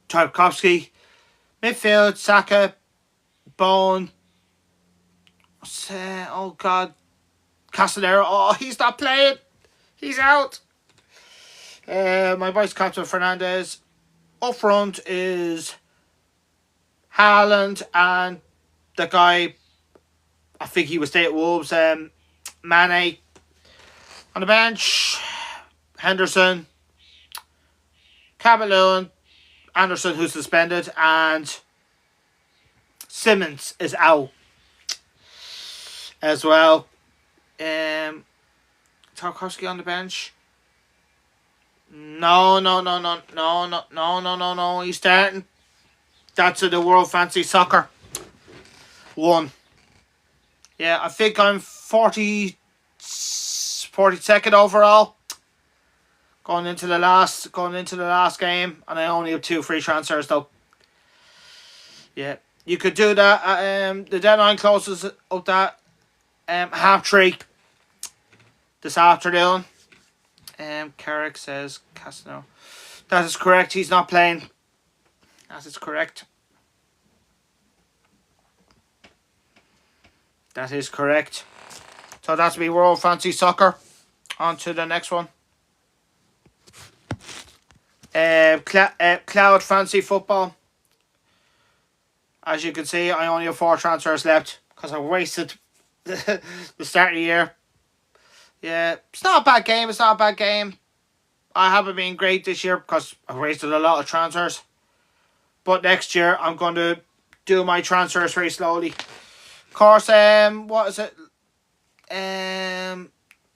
Tarkovsky. Midfield, Saka, Bowen. Oh God, Castanero. Oh, he's not playing. He's out. My vice captain Fernandez. Up front is Haaland and the guy, I think he was stay at Wolves, Mane. On the bench, Henderson, Calvert-Lewin, Anderson, who's suspended, and Simmons is out as well. Tarkovsky on the bench. No. He's starting. That's in the World Fancy Soccer. 1. Yeah, I think I'm 42nd overall. Going into the last game, and I only have 2 free transfers though. Yeah, you could do that. The deadline closes up that 3:30 this afternoon. Carrick says Castano. That is correct. He's not playing. That is correct. That is correct. So that's me, World Fantasy Soccer. On to the next one. Cloud Fantasy Football. As you can see, I only have 4 transfers left because I wasted the start of the year. Yeah, it's not a bad game. It's not a bad game. I haven't been great this year because I wasted a lot of transfers. But next year, I'm going to do my transfers very slowly. Of course, what is it?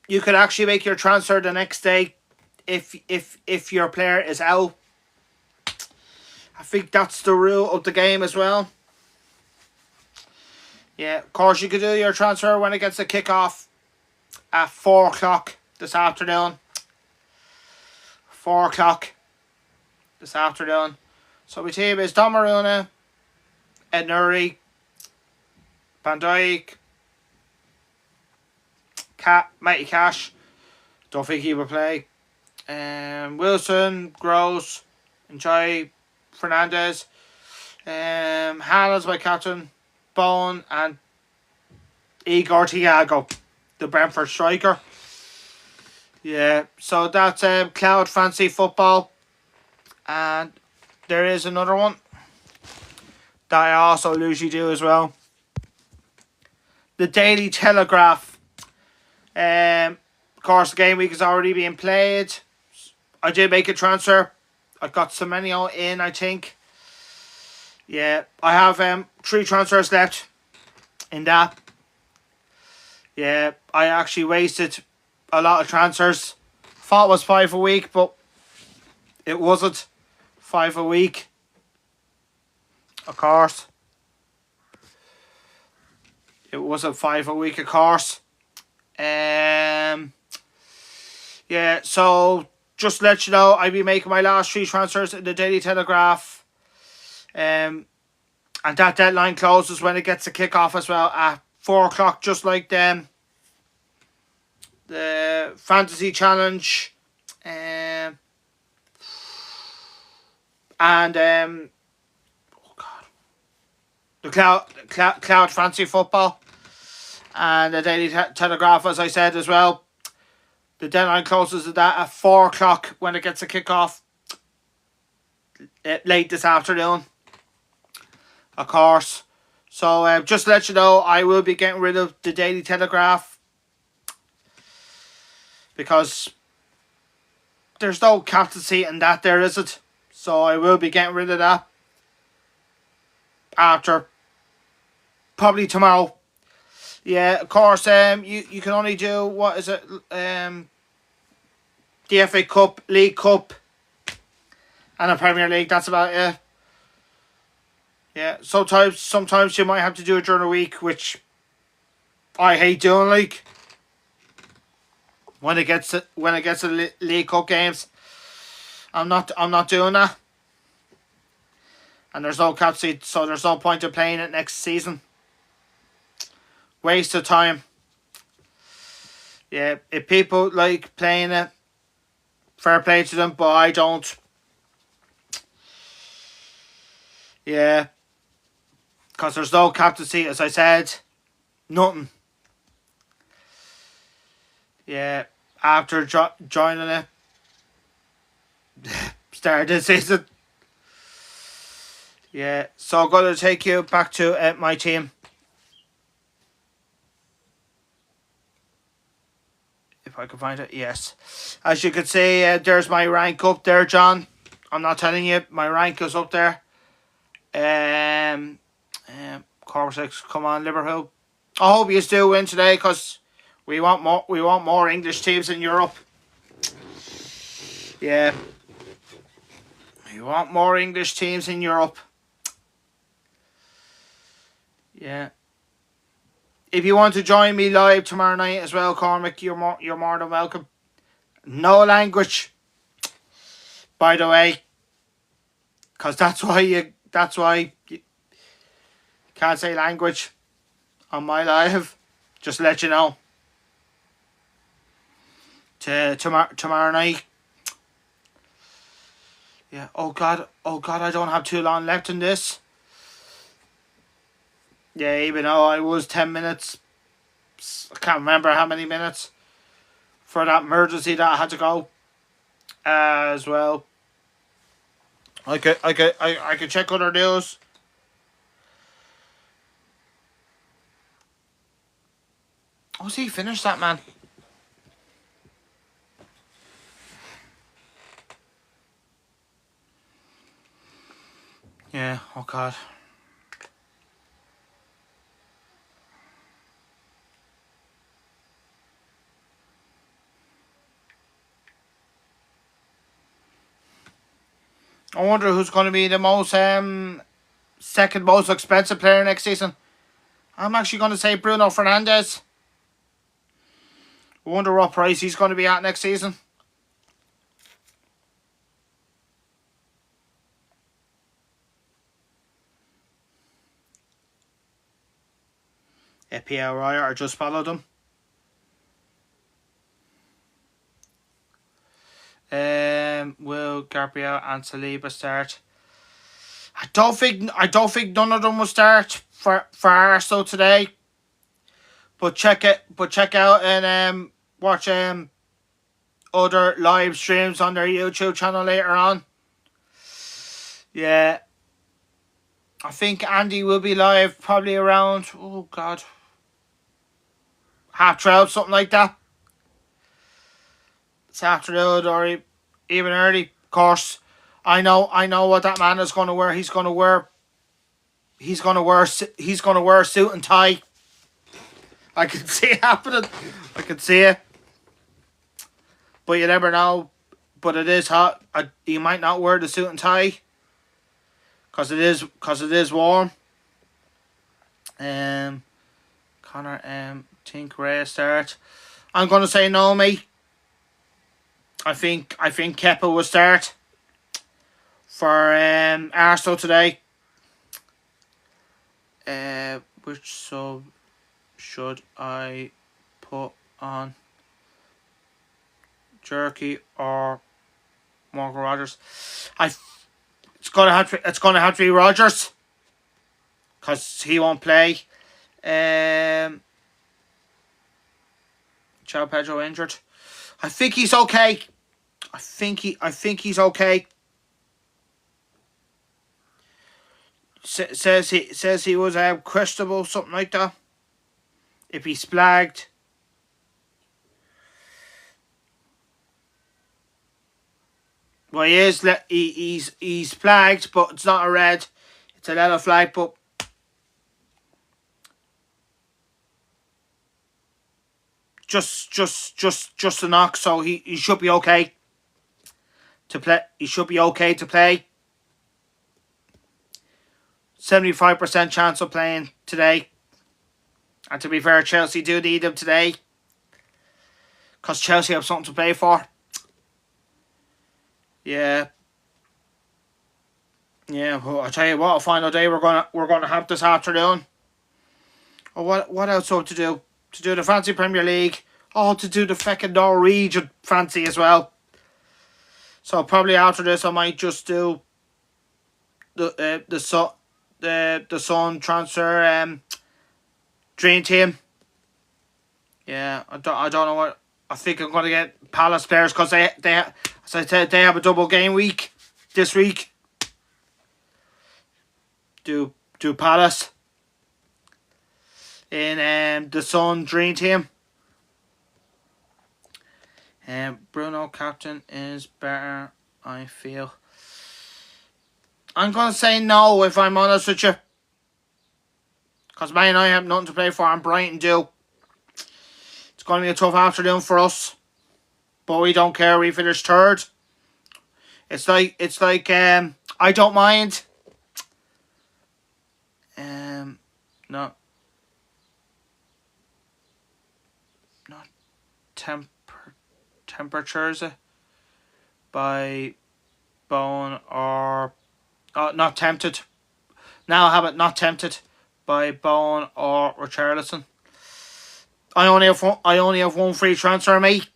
You could actually make your transfer the next day if your player is out. I think that's the rule of the game as well. Yeah, of course, you could do your transfer when it gets a kickoff at 4 o'clock this afternoon. 4 o'clock this afternoon. So my team is Donnarumma, Ednuri, Van Dijk, Matty Cash. Don't think he will play. Wilson, Gross, Enjoy, Fernandez. Haaland's my captain. Bone and Igor Thiago, the Brentford striker. Yeah, so that's Cloud Fantasy Football. And there is another one that I also usually do as well. The Daily Telegraph. Of course, the game week is already being played. I did make a transfer. I got Semenyo in, I think. Yeah, I have 3 transfers left in that. Yeah, I actually wasted a lot of transfers. Thought it was 5 a week, but it wasn't 5 a week. Of course. It wasn't 5 a week, of course. Yeah, so just to let you know, I'll be making my last 3 transfers in the Daily Telegraph. And that deadline closes when it gets a kickoff as well at 4 o'clock, just like them. The Fantasy Challenge. Oh God. The Cloud Fantasy Football. And the Daily Telegraph, as I said as well. The deadline closes at that at 4 o'clock when it gets a kickoff late this afternoon. Of course. So just to let you know, I will be getting rid of the Daily Telegraph because there's no captaincy in that, there isn't. So I will be getting rid of that after probably tomorrow. Yeah, of course. You can only do, what is it? The FA Cup, League Cup, and the Premier League. That's about it. Yeah, sometimes you might have to do it during the week, which I hate doing. Like when it gets to League Cup games, I'm not doing that. And there's no captaincy, so there's no point in playing it next season. Waste of time. Yeah, if people like playing it, fair play to them, but I don't. Yeah. Because there's no captaincy, as I said. Nothing. Yeah. After joining it. Started this season. Yeah. So I'm going to take you back to my team. If I can find it. Yes. As you can see, there's my rank up there, John. I'm not telling you. My rank is up there. Cortex, come on, Liverpool. I hope you do win today because we want more. We want more English teams in Europe. Yeah, we want more English teams in Europe. Yeah, if you want to join me live tomorrow night as well, Cormac, you're more than welcome. No language, by the way, because that's why you can't say language on my live. Just to let you know. Tomorrow night. Yeah. Oh God, I don't have too long left in this. Yeah, even though I was 10 minutes, I can't remember how many minutes for that emergency that I had to go as well. I could check other news. Oh, he finished that, man? Yeah. Oh God. I wonder who's going to be the most second most expensive player next season. I'm actually going to say Bruno Fernandes. I wonder what price he's going to be at next season. PRI or just followed him. Will Gabriel and Saliba start? I don't think none of them will start for Arsenal today. But check out and watch other live streams on their YouTube channel later on. Yeah. I think Andy will be live probably around, oh God, 12:30, something like that. This afternoon or even early. Of course, I know what that man is going to wear. He's going to wear a suit and tie. I can see it happening. I can see it. But you never know. But it is hot. You might not wear the suit and tie. Because it is warm. Connor, think Ray start. I'm going to say no, mate. I think Kepa will start for Arsenal today. Which sub should I put on? Jerky or Morgan Rogers? It's gonna have to be Rogers because he won't play. João Pedro injured. I think he's okay. I think he's okay. Says he was questionable, something like that. If he's flagged. Well, he is. He's flagged, but it's not a red. It's a yellow flag, but just a knock. So he should be okay to play. He should be okay to play. 75% chance of playing today. And to be fair, Chelsea do need him today. Because Chelsea have something to play for. Yeah. Yeah, well, I tell you what, a final day we're gonna have this afternoon. Oh, what else to do? To do the Fancy Premier League. Oh, to do the fucking Norwegian Fancy as well. So probably after this I might just do the Sun transfer dream team. Yeah, I don't know what I think I'm gonna get Palace players because they as I said, they have a double game week this week. Do Palace in the Sun dream team. Bruno captain is better, I feel. I'm gonna say no if I'm honest with you. Because Man and I have nothing to play for and Brighton do. It's going to be a tough afternoon for us. But we don't care. We finished third. It's like I don't mind. No. temperatures by Bone or not tempted. Now I have it not tempted by Bone or Richarlison. I only have one free transfer, mate.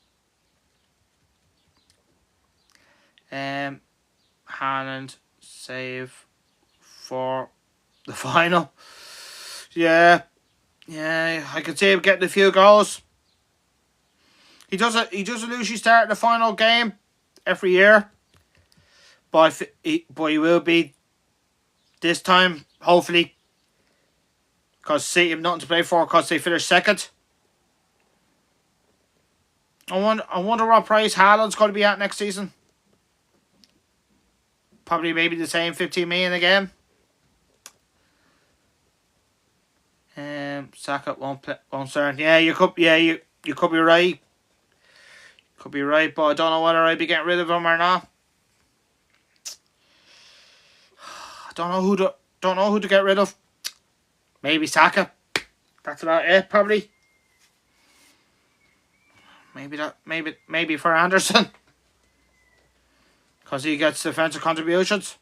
Haaland save for the final. Yeah, I can see him getting a few goals. He doesn't usually start in the final game every year, but he will be this time, hopefully, because City have nothing to play for because they finished second. I wonder what price Haaland's going to be at next season. Probably maybe the same 15 million again. Saka won't start. Yeah, you could be right. Could be right, but I don't know whether I'd be getting rid of him or not. I don't know who to get rid of. Maybe Saka. That's about it, probably. Maybe for Anderson, because he gets defensive contributions.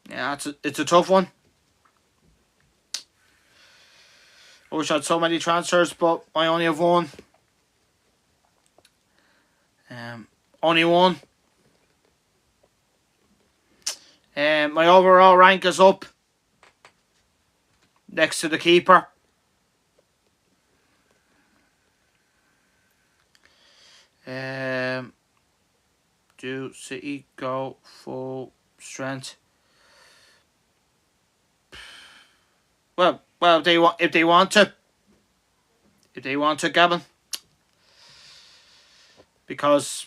Yeah, it's a tough one. I wish I had so many transfers, but I only have one. Only one. My overall rank is up next to the keeper. Do City go full strength? Well, if they want to, Gavin, because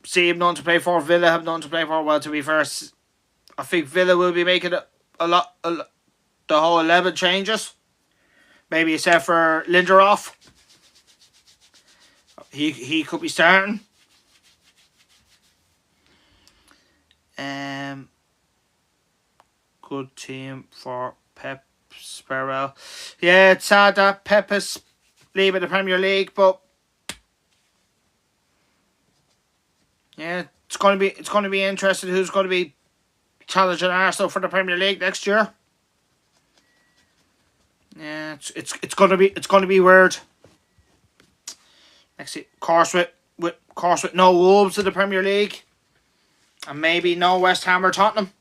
City have nothing to play for, Villa have nothing to play for. Well, to be fair, I think Villa will be making a lot. The whole 11 changes. Maybe except for Lindelof. He could be starting. Good team for Pep Sparrow. Yeah, it's sad that Pep is leaving the Premier League, but yeah, it's going to be interesting who's going to be challenging Arsenal for the Premier League next year. Yeah, it's going to be weird. Next, of course with no Wolves in the Premier League, and maybe no West Ham or Tottenham.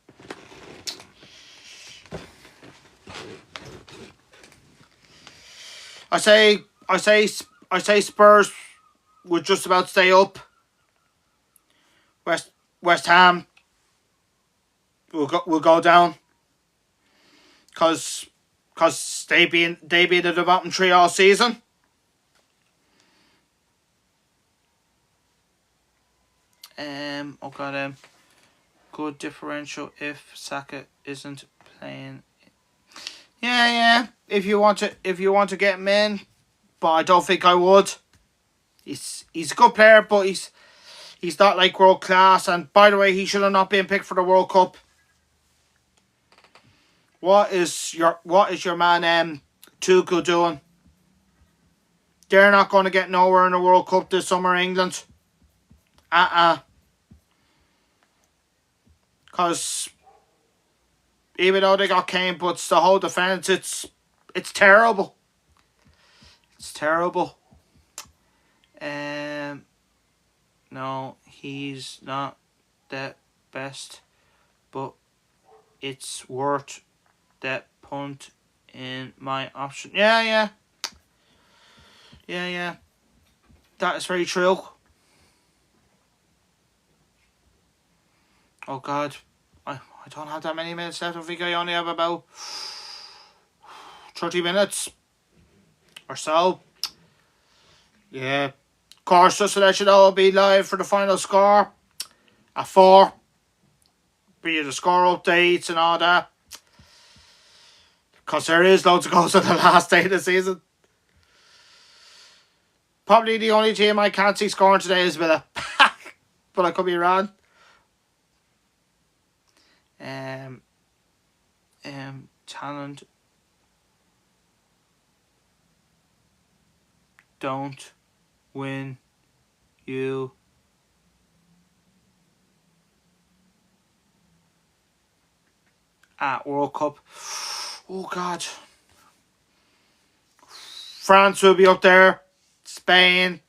I say Spurs would just about stay up. West Ham will go down because they be in the bottom three all season. Good differential if Saka isn't playing. Yeah. If you want to get him in, but I don't think I would. He's a good player, but he's not like world class. And by the way, he should have not been picked for the World Cup. What is your man Tuchel doing? They're not going to get nowhere in the World Cup this summer, England. Because even though they got Kane, but the whole defence, it's terrible. It's terrible. No, he's not the best, but it's worth that punt in my option. Yeah. That is very true. Oh God, I don't have that many minutes left. I think I only have about 30 minutes or so. Yeah. Of course, just to let you know, I'll be live for the final score at 4. Be the score updates and all that. Because there is loads of goals on the last day of the season. Probably the only team I can't see scoring today is Villa. But I could be wrong. Talent don't win you at World Cup. Oh God. France will be up there. Spain.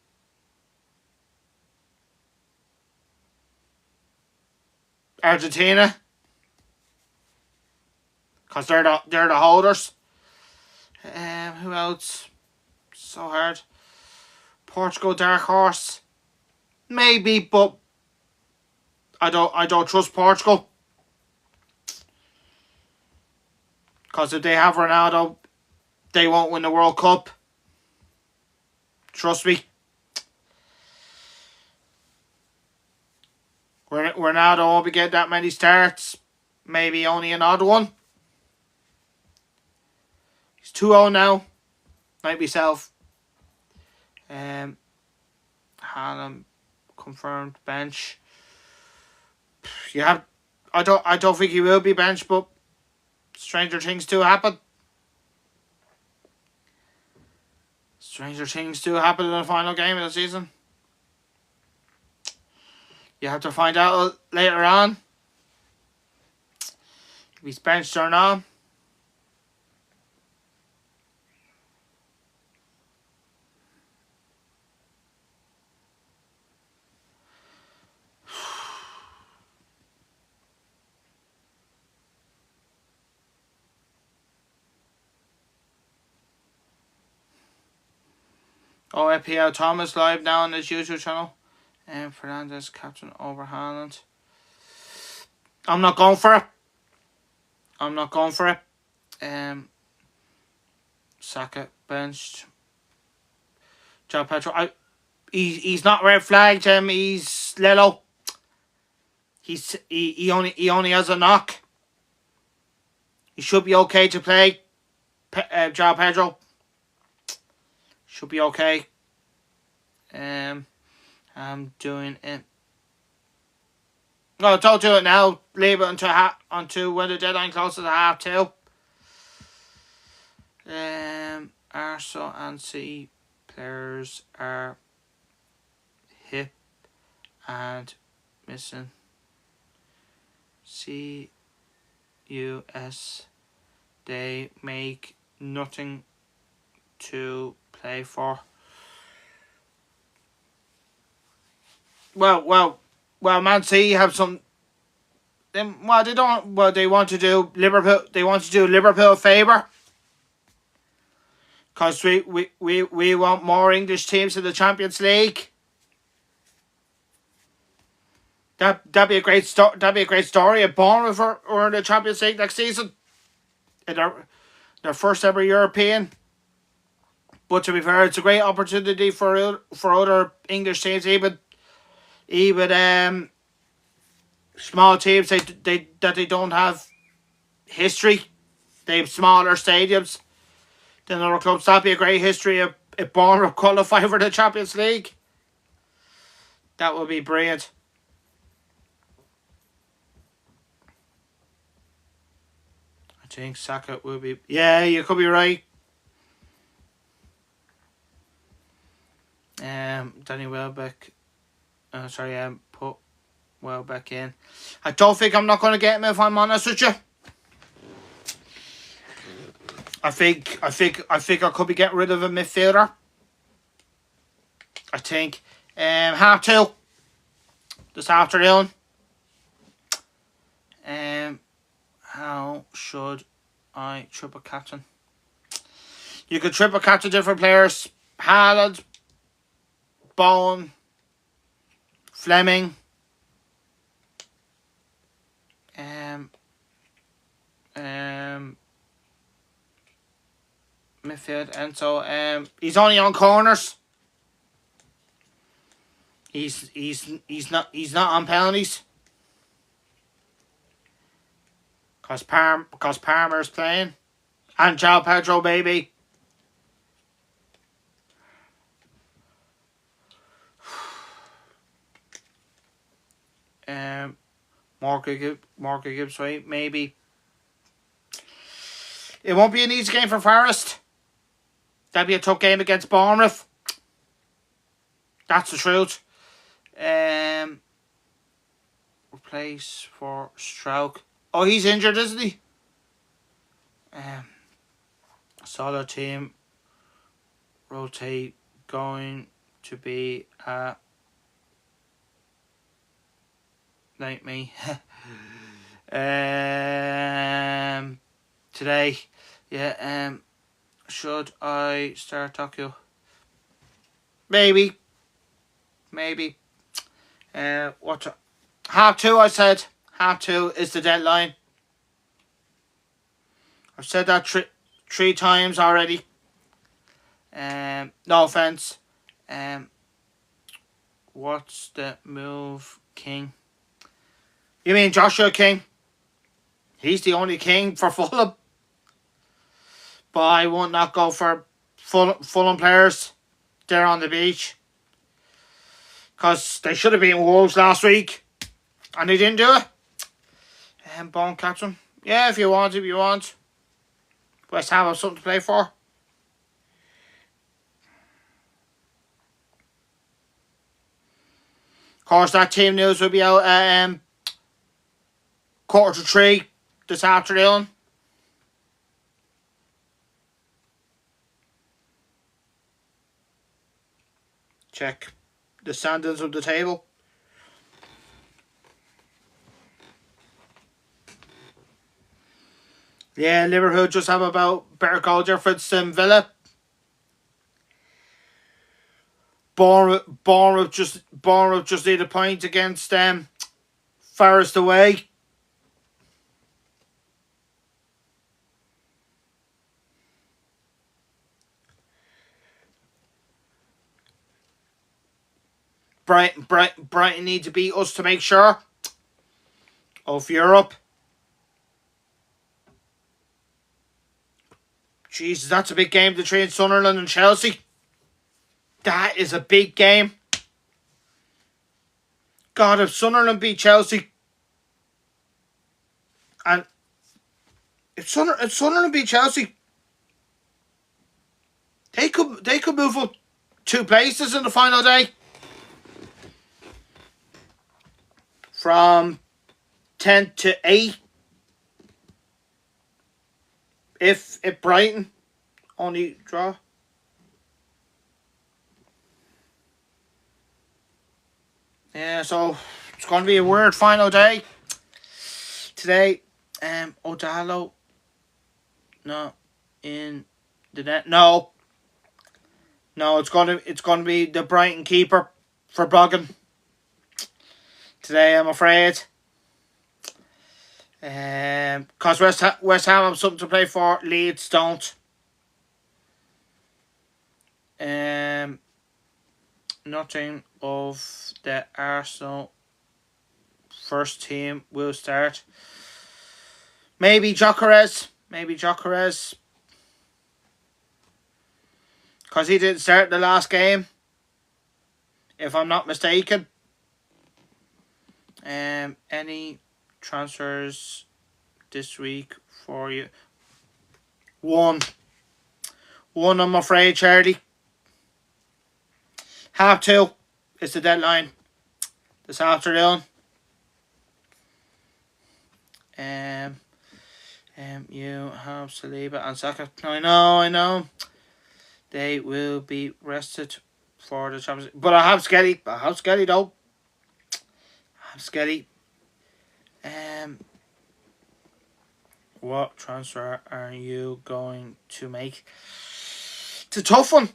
Argentina. Because they're the holders. Who else? So hard. Portugal, dark horse. Maybe, but I don't trust Portugal. Because if they have Ronaldo, they won't win the World Cup. Trust me. Ronaldo won't be getting that many starts. Maybe only an odd one. He's 2-0 now. Like myself. Haaland confirmed bench. I don't think he will be benched, but stranger things do happen. Stranger things do happen in the final game of the season. You have to find out later on if he's benched or not. Oh, FPL Thomas live now on his YouTube channel. And Fernandez captain over Haaland. I'm not going for it. Saka benched. João Pedro. He's not red flagged. He's Lello. He only has a knock. He should be okay to play. João Pedro. Should be okay. I'm doing it. No, don't do it now. Leave it until when the deadline closes at 2:30. Arsenal and City players are hip and missing. CUS. They make nothing to play for. Well, Man City have some. They don't. Well, they want to do Liverpool. They want to do Liverpool a favour. Because we want more English teams in the Champions League. That'd be a great story. If Bournemouth are in the Champions League next season, in their first ever European. But to be fair, it's a great opportunity for other English teams, even small teams that they don't have history. They have smaller stadiums than other clubs. That'd be a great history if Bournemouth qualify for the Champions League. That would be brilliant. I think Saka will be. Yeah, you could be right. Danny Welbeck. Put Welbeck in. I don't think I'm not going to get him if I'm honest with you. I think I could be getting rid of a midfielder. I think 2:30 this afternoon. How should I triple captain? You could triple captain different players. Haaland, Bowen, Fleming, midfield, and so he's only on corners. He's not on penalties. Cause Palmer's playing, and João Pedro, baby. Morgan Gibbs, right? Maybe. It won't be an easy game for Forest. That'd be a tough game against Bournemouth. That's the truth. Replace for Stroke. Oh, he's injured, isn't he? Solid team. Rotate. Going to be like me. Today, yeah. Should I start Tokyo? Maybe. What? Half 2, I said. Half 2 is the deadline. I've said that three times already. No offense. What's the move, King? You mean Joshua King? He's the only King for Fulham. But I would not go for Fulham players there on the beach. Because they should have been Wolves last week. And they didn't do it. Bone Catherine. Yeah, if you want. West Ham have something to play for. Of course, that team news will be out at 2:45 this afternoon. Check the standings of the table. Yeah, Liverpool just have about better goal difference than Villa. Bournemouth just need a point against Forest away. Brighton need to beat us to make sure of Europe. Jesus, that's a big game between Sunderland and Chelsea. That is a big game. God, if Sunderland beat Chelsea, and if Sunderland beat Chelsea, they could move up 2 places in the final day. From 10 to 8. If Brighton only draw. Yeah, so it's going to be a weird final day. Today, Odalo not in the net. No, it's going to be the Brighton keeper for Broggan today, I'm afraid. Because West Ham have something to play for, Leeds don't. Nothing of the Arsenal first team will start. Maybe Gyökeres. Because he didn't start the last game, if I'm not mistaken. Any transfers this week for you? One, I'm afraid, Charlie. 2:30 is the deadline this afternoon. You have Saliba and Saka. I know. They will be rested for the Champions League. But I have Skelly though. I have Skelly. What transfer are you going to make? It's a tough one.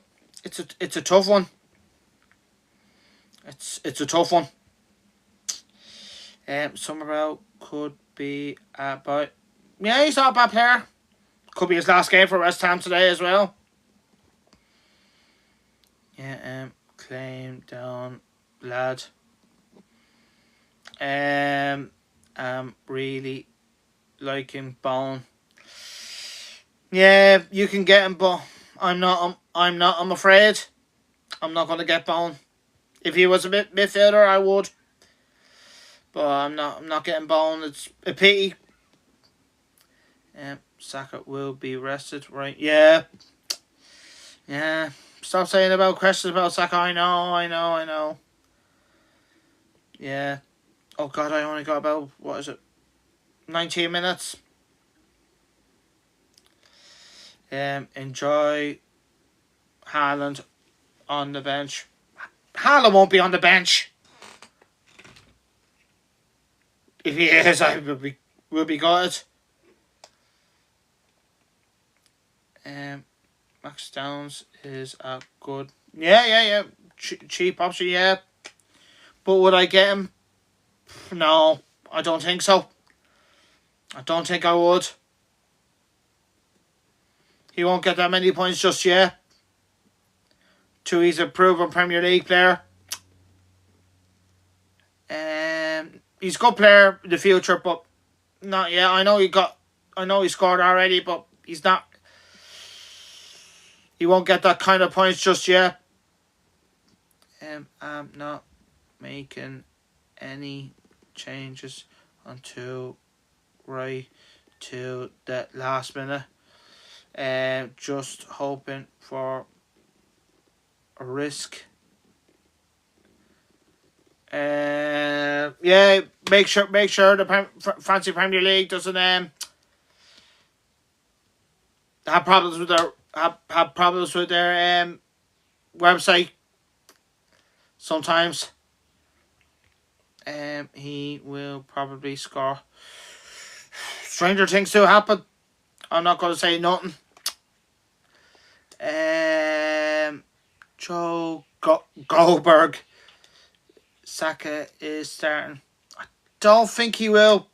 It's a tough one. It's a tough one. Summerville could be but yeah, he's not a bad player. Could be his last game for West Ham today as well. Yeah, claim down, lad. I'm really liking Bone. Yeah, you can get him, but I'm not. I'm afraid. I'm not going to get Bone. If he was a midfielder, I would. But I'm not getting Bone. It's a pity. Saka will be rested, right? Yeah. Stop saying about questions about Saka. I know. Yeah. Oh God, I only got about, what is it, 19 minutes. Enjoy Haaland on the bench. Haaland won't be on the bench. If he is, I will be good. Max Downs is a good... Yeah. Cheap option, yeah. But would I get him? No, I don't think so. I don't think I would. He won't get that many points just yet. He's a proven Premier League player. He's a good player in the future, but not yet. I know he scored already, but he's not. He won't get that kind of points just yet. I'm not making any changes until right to the last minute. Just hoping for a risk. Yeah, make sure the fancy Premier League doesn't have problems with their website sometimes. He will probably score. Stranger things do happen. I'm not going to say nothing. Joe Goldberg. Saka is starting. I don't think he will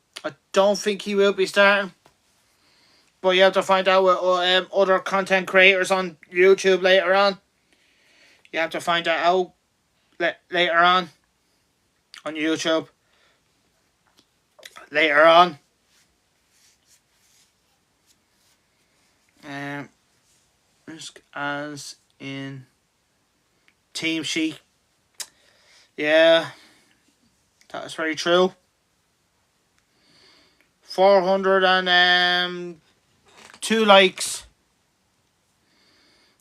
be starting. But you have to find out with other content creators on YouTube later on. You have to find that out later on YouTube. Later on. Risk as in team sheet. Yeah, that's very true. 402 likes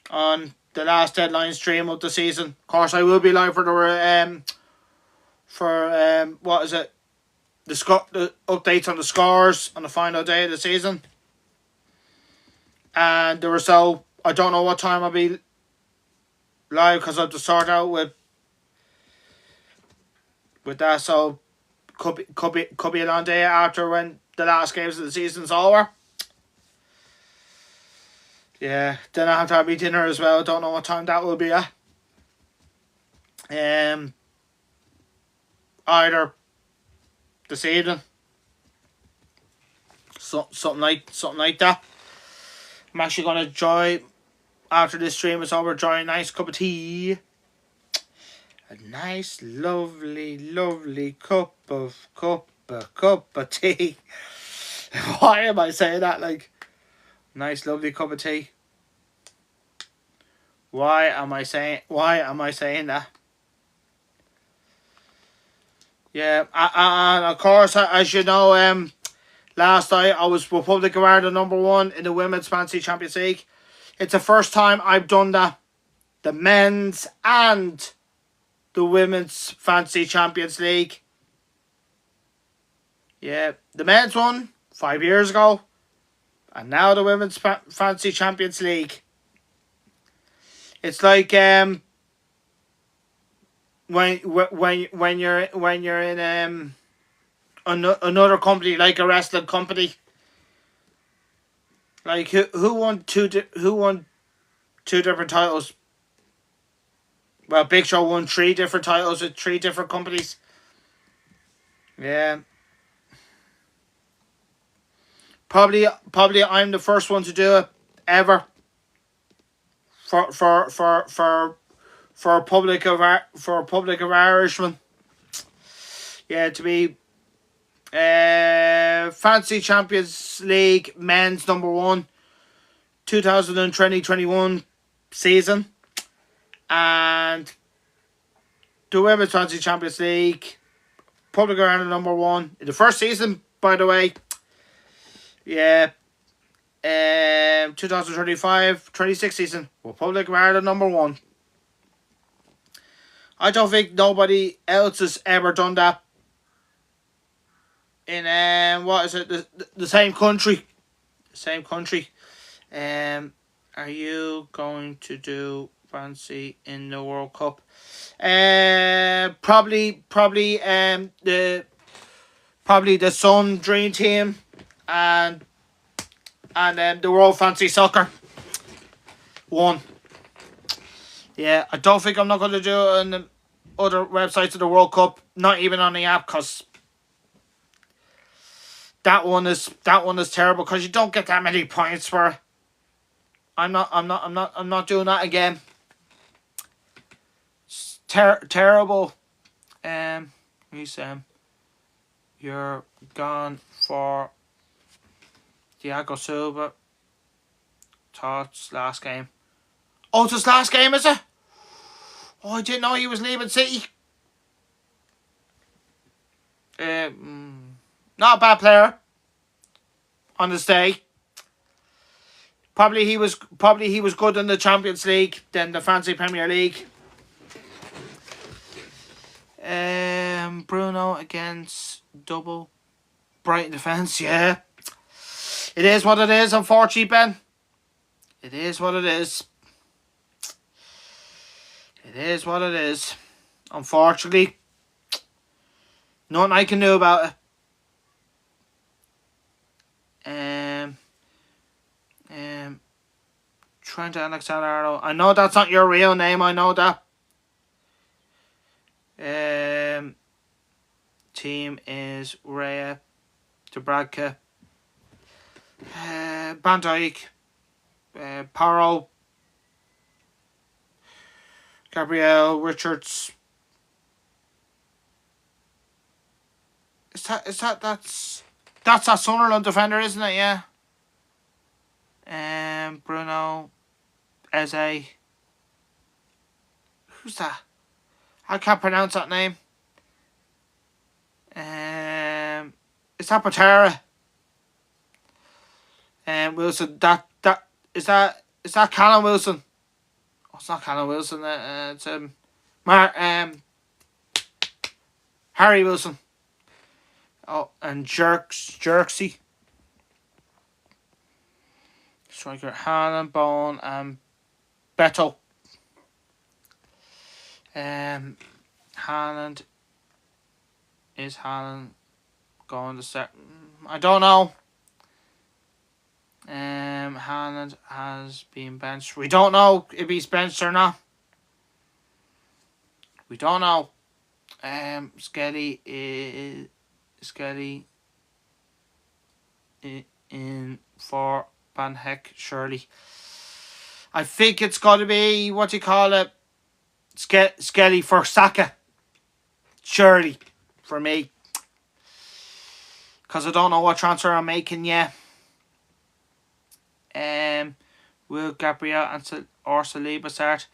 on the last deadline stream of the season. Of course, I will be live for the what is it? The updates on the scores on the final day of the season. And the result, I don't know what time I'll be live because I have to sort out with that, so could be a long day after when the last games of the season's over. Yeah, then I have to have me dinner as well. Don't know what time that will be at. Either this evening, something like that. I'm actually gonna enjoy after this stream is over. Enjoy a nice cup of tea. A nice, lovely cup of tea. Why am I saying that? Like, nice, lovely cup of tea. Why am I saying that? Yeah, and of course, as you know, last night I was Republic of Ireland #1 in the Women's Fantasy Champions League. It's the first time I've done that. The men's and the Women's Fantasy Champions League. Yeah, the men's won 5 years ago. And now the Women's Fantasy Champions League. It's like when you're in another company, like a wrestling company. Like who won two different titles? Well, Big Show won 3 different titles with 3 different companies. Yeah. Probably I'm the first one to do it ever. For a public of Irishmen. Yeah, to be Fantasy Champions League men's #1 2020-21 season. And the Women's Fantasy Champions League, Public of Ireland #1 in the first season, by the way. Yeah, 2035-26 season, Republic of Ireland #1. I don't think nobody else has ever done that in what is it, the same country. The same country. Are you going to do fancy in the World Cup? Probably the Sun Dream Team and the World Fancy Soccer one. Yeah, I don't think I'm not going to do it on the other websites of the World Cup, not even on the app, because that one is terrible because you don't get that many points for it. I'm not doing that again. It's terrible. You're gone for Thiago Silva. Thoughts last game. Oh, it's his last game, is it? Oh, I didn't know he was leaving City. Not a bad player on this day. Probably he was good in the Champions League than the Fancy Premier League. Bruno against double Brighton defence, yeah. It is what it is, unfortunately, Ben. It is what it is. It is what it is. Unfortunately. Nothing I can do about it. Trent Alexander-Arnold. I know that's not your real name, I know that. Team is Raya, Dubravka, Van Dijk, Paro, Gabriel, Richards. That's that Sunderland defender, isn't it? Yeah. Bruno, Eze. Who's that? I can't pronounce that name. Is that Patera? Wilson. Is that Callum Wilson? Oh, it's not Callum Wilson. It's Harry Wilson. Oh, and Jerksy. Striker Haaland, Bone, and Beto. Haaland. Is Haaland going to start? I don't know. Haaland has been benched. We don't know if he's benched or not. We don't know. Skelly in for Van Heck, surely. I think it's got to be, what do you call it? Skelly for Saka. Surely, for me. Because I don't know what transfer I'm making yet. Will Gabriel or Saliba start?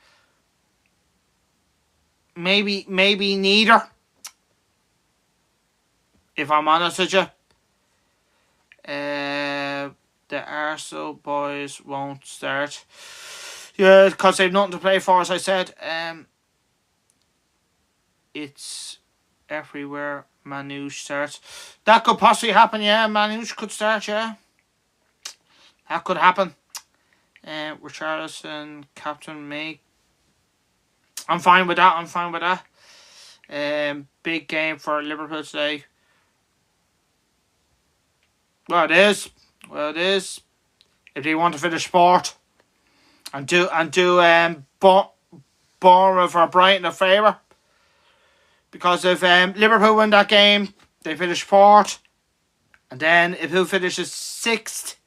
Maybe neither. If I'm honest with you. The Arsenal boys won't start. Yeah, because they've nothing to play for, as I said. It's everywhere. Manouche starts. That could possibly happen, yeah. Manouche could start, yeah. That could happen. Richarlison, Captain May. I'm fine with that. Big game for Liverpool today. Well, it is. If they want to finish sport and do Bournemouth or Brighton a favour. Because if Liverpool win that game, they finish fourth. And then if who finishes sixth,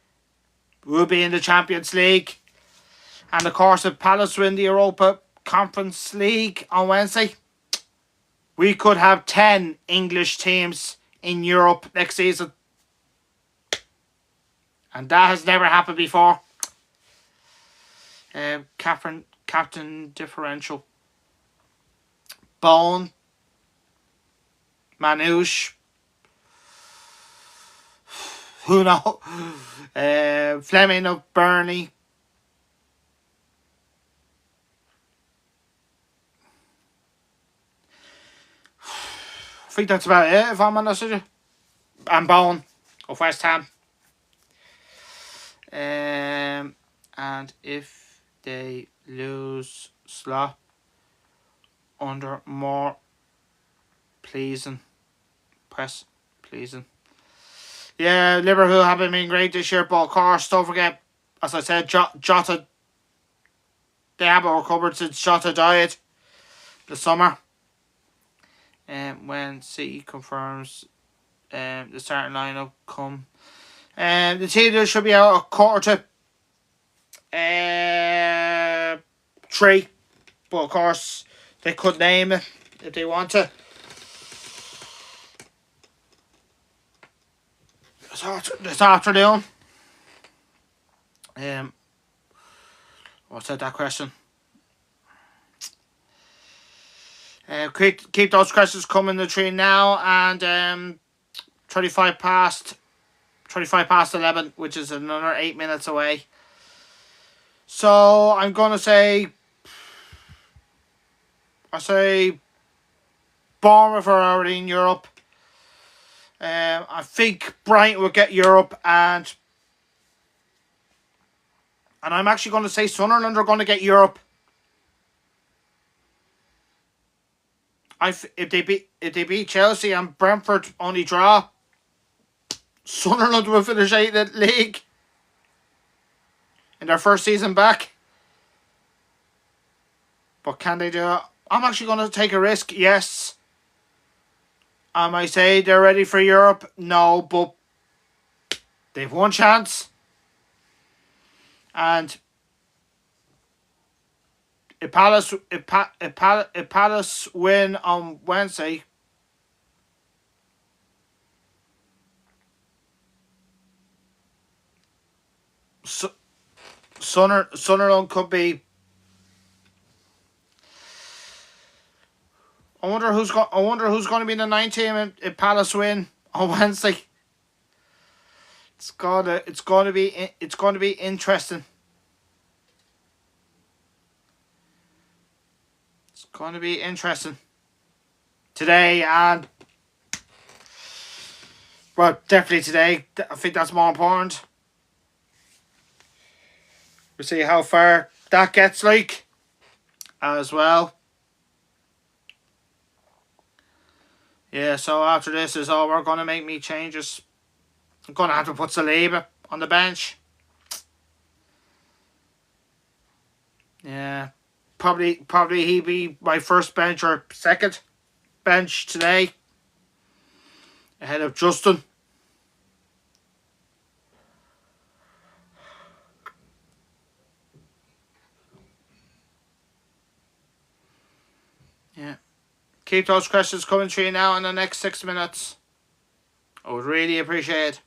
we'll be in the Champions League. And of course, if Palace win the Europa Conference League on Wednesday, we could have 10 English teams in Europe next season. And that has never happened before. Captain differential. Bone. Manouche. Who knows? Fleming of Burnley. I think that's about it, if I'm honest with you. And Bowen of West Ham. And if they lose slot under more pleasing press, pleasing. Yeah, Liverpool haven't been great this year, but of course, don't forget, as I said, Jota, they haven't recovered since Jota died this summer. And when City confirms the starting lineup come, the team there should be out a quarter to 3, but of course they could name it if they want to. This afternoon. What's that question? Keep those questions coming between now and 25 past 11, which is another 8 minutes away. So I'm gonna say, Bournemouth are already in Europe. I think Brighton will get Europe, and I'm actually going to say Sunderland are going to get Europe. If they beat Chelsea and Brentford only draw, Sunderland will finish 8th in the league in their first season back. But can they do it? I'm actually going to take a risk. Yes. I might say they're ready for Europe. No, but they've one chance. And if Palace win on Wednesday, Sunderland could be. I wonder who's going to be the 9th team if Palace win on Wednesday. It's going to be interesting. It's going to be interesting today, and well, definitely today. I think that's more important. We'll see how far that gets like as well. Yeah, so after this is all, we're going to make me changes. I'm going to have to put Saliba on the bench. Yeah, probably he'd be my first bench or second bench today, ahead of Justin. Yeah. Keep those questions coming through now in the next 6 minutes. I would really appreciate it.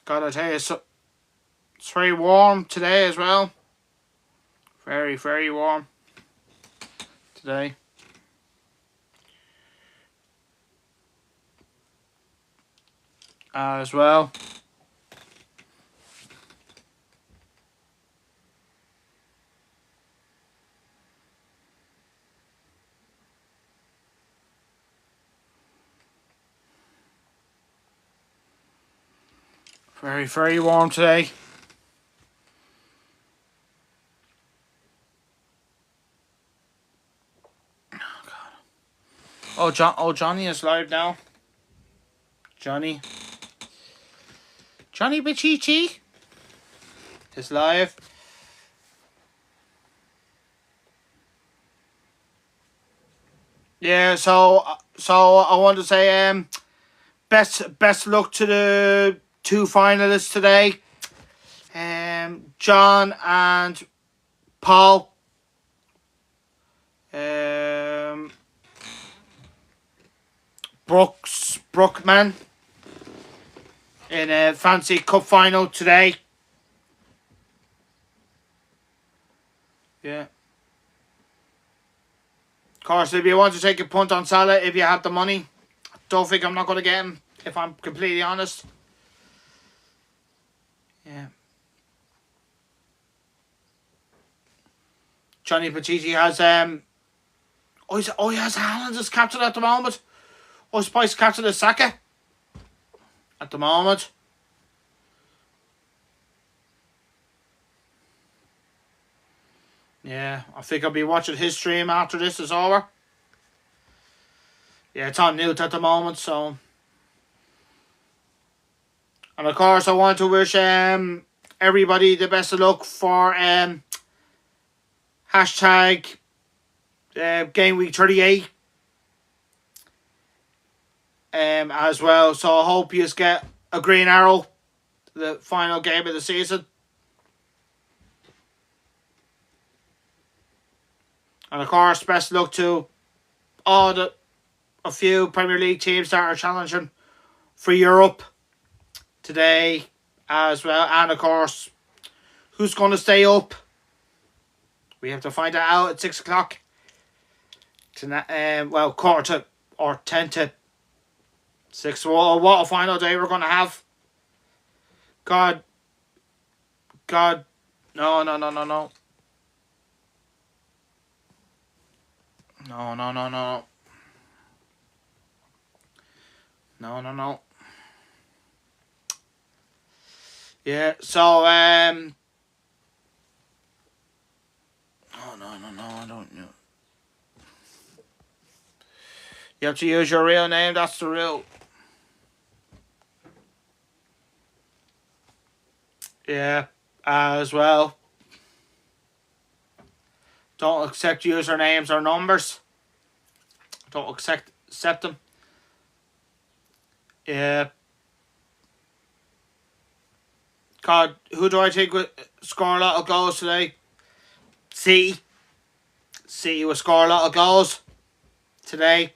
Gotta tell you, it's very warm today as well. Very, very warm today. As well. Very, very warm today. Oh, Johnny is live now. Johnny Bichichi is live. Yeah, so I want to say best luck to the 2 finalists today. John and Paul. Brookman in a fancy cup final today. Yeah. Of course, if you want to take a punt on Salah, if you have the money, don't think I'm not going to get him, if I'm completely honest. Yeah. Johnny Petiti has he has Haaland as captain at the moment. Spice captain is Saka at the moment. Yeah, I think I'll be watching his stream after this is over. Yeah, it's on mute at the moment, so. And of course, I want to wish everybody the best of luck for hashtag game week 38 as well. So I hope you get a green arrow, the final game of the season. And of course, best of luck to a few Premier League teams that are challenging for Europe today as well. And of course, who's going to stay up? We have to find that out at 6 o'clock. Tonight, well, quarter to, or 10 to 6. Well, what a final day we're going to have. God. No. No. No. Yeah, so, no, I don't know. You have to use your real name, that's the rule. Yeah, as well. Don't accept usernames or numbers. Don't accept them. Yeah. God, who do I think would score a lot of goals today? City will score a lot of goals today.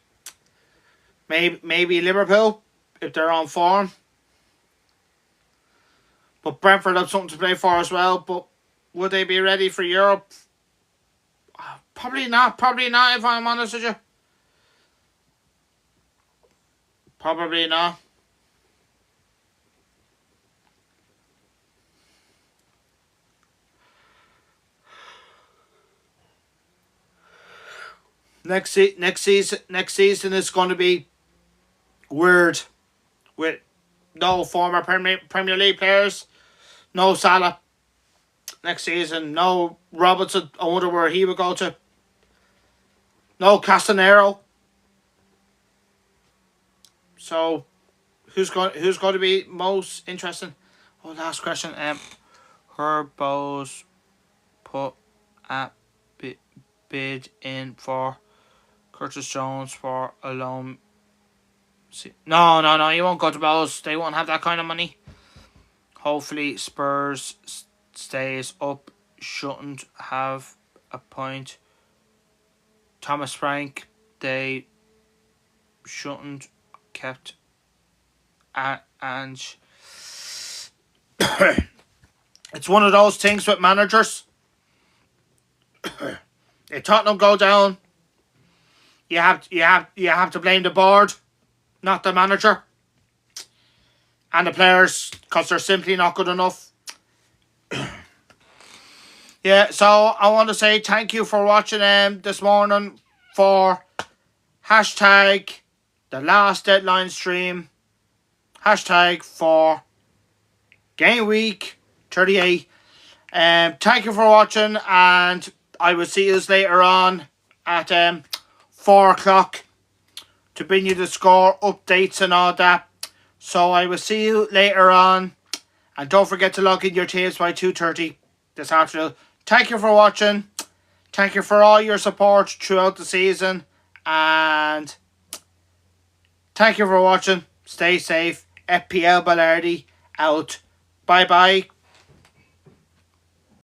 Maybe Liverpool, if they're on form. But Brentford have something to play for as well. But would they be ready for Europe? Probably not, if I'm honest with you. Probably not. Next season is going to be weird, with no former Premier League players, no Salah. Next season, no Robertson. I wonder where he would go to. No Castanero. So, who's going to be most interesting? Oh, last question. Herbos put a bid in for Curtis Jones for a loan. No, you won't go to Bowes. They won't have that kind of money. Hopefully Spurs stays up. Shouldn't have a point. Thomas Frank, they shouldn't kept and it's one of those things with managers. If Tottenham go down, you have to blame the board, not the manager and the players, because they're simply not good enough. Yeah, so I want to say thank you for watching this morning for hashtag the last deadline stream, hashtag for game week 38. Thank you for watching, and I will see you later on at 4 o'clock to bring you the score updates and all that. So I will see you later on, and don't forget to log in your teams by 2:30 this afternoon. Thank you for watching. Thank you for all your support throughout the season, and thank you for watching. Stay safe. FPL Ballardi out. Bye bye.